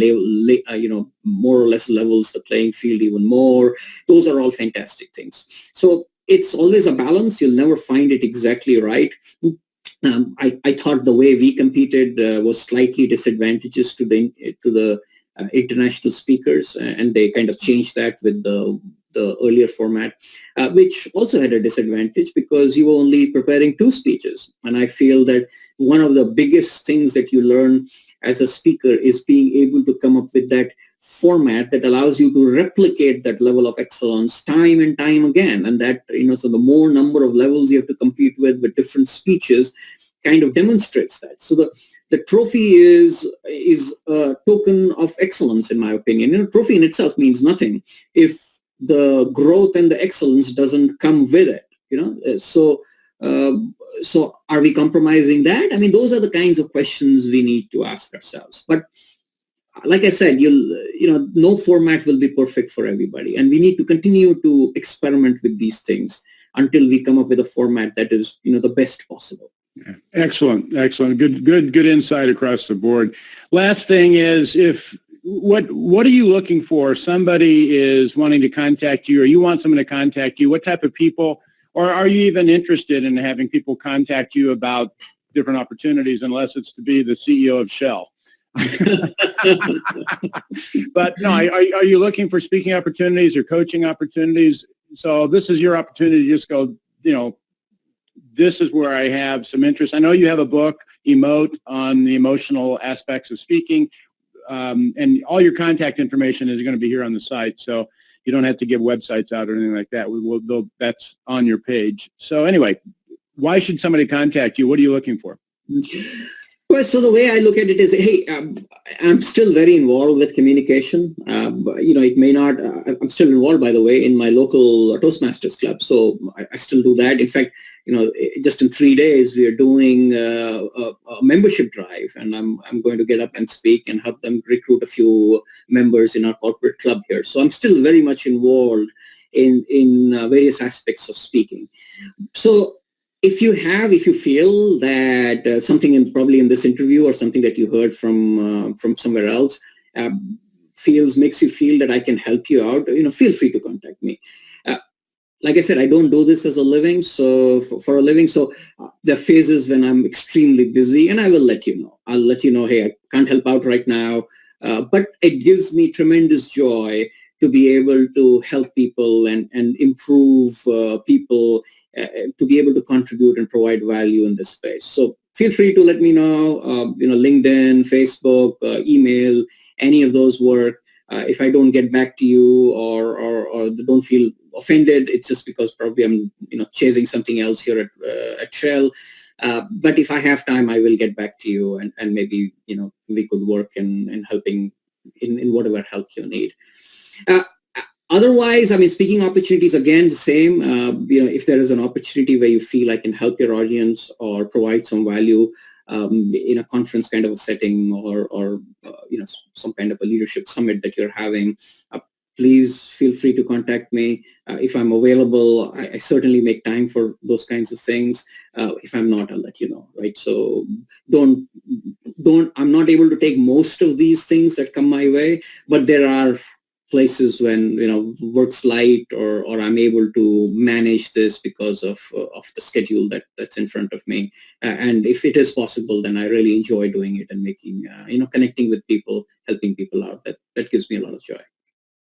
more or less levels the playing field even more. Those are all fantastic things. So it's always a balance. You'll never find it exactly right. I thought the way we competed was slightly disadvantageous to the international speakers, and they kind of changed that with the earlier format, which also had a disadvantage because you were only preparing 2 speeches. And I feel that one of the biggest things that you learn as a speaker is being able to come up with that format that allows you to replicate that level of excellence time and time again. And that, so the more number of levels you have to compete with different speeches kind of demonstrates that. So the trophy is a token of excellence, in my opinion. And a trophy in itself means nothing if the growth and the excellence doesn't come with it, So are we compromising that? I mean, those are the kinds of questions we need to ask ourselves. But like I said, no format will be perfect for everybody. And we need to continue to experiment with these things until we come up with a format that is, the best possible. Excellent. Good insight across the board. Last thing is, what are you looking for? Somebody is wanting to contact you, or you want someone to contact you. What type of people, or are you even interested in having people contact you about different opportunities, unless it's to be the CEO of Shell? But no, are you looking for speaking opportunities or coaching opportunities? So this is your opportunity to just go, this is where I have some interest. I know you have a book, Emote, on the emotional aspects of speaking, and all your contact information is going to be here on the site, so you don't have to give websites out or anything like that. That's on your page. So anyway, why should somebody contact you? What are you looking for? Well, so the way I look at it is, hey, I'm still very involved with communication. It may not, I'm still involved, by the way, in my local Toastmasters club. So I still do that. In fact, just in 3 days, we are doing a membership drive, and I'm going to get up and speak and help them recruit a few members in our corporate club here. So I'm still very much involved in various aspects of speaking. So if you feel that something probably in this interview or something that you heard from somewhere else makes you feel that I can help you out, feel free to contact me. Like I said, I don't do this as a living, so for a living. So there are phases when I'm extremely busy, and I will let you know. I'll let you know, hey, I can't help out right now, but it gives me tremendous joy to be able to help people and improve people, to be able to contribute and provide value in this space. So feel free to let me know, LinkedIn, Facebook, email, any of those work. If I don't get back to you or don't feel offended, it's just because probably I'm chasing something else here at Shell. But if I have time, I will get back to you, and maybe we could work in helping in whatever help you need. Otherwise, I mean, speaking opportunities, again, the same. If there is an opportunity where you feel I can help your audience or provide some value in a conference kind of a setting, or some kind of a leadership summit that you're having, please feel free to contact me. If I'm available, I certainly make time for those kinds of things. If I'm not, I'll let you know, right? So I'm not able to take most of these things that come my way, but there are places when work's light, or I'm able to manage this because of the schedule that's in front of me. And if it is possible, then I really enjoy doing it and making connecting with people, helping people out. That gives me a lot of joy.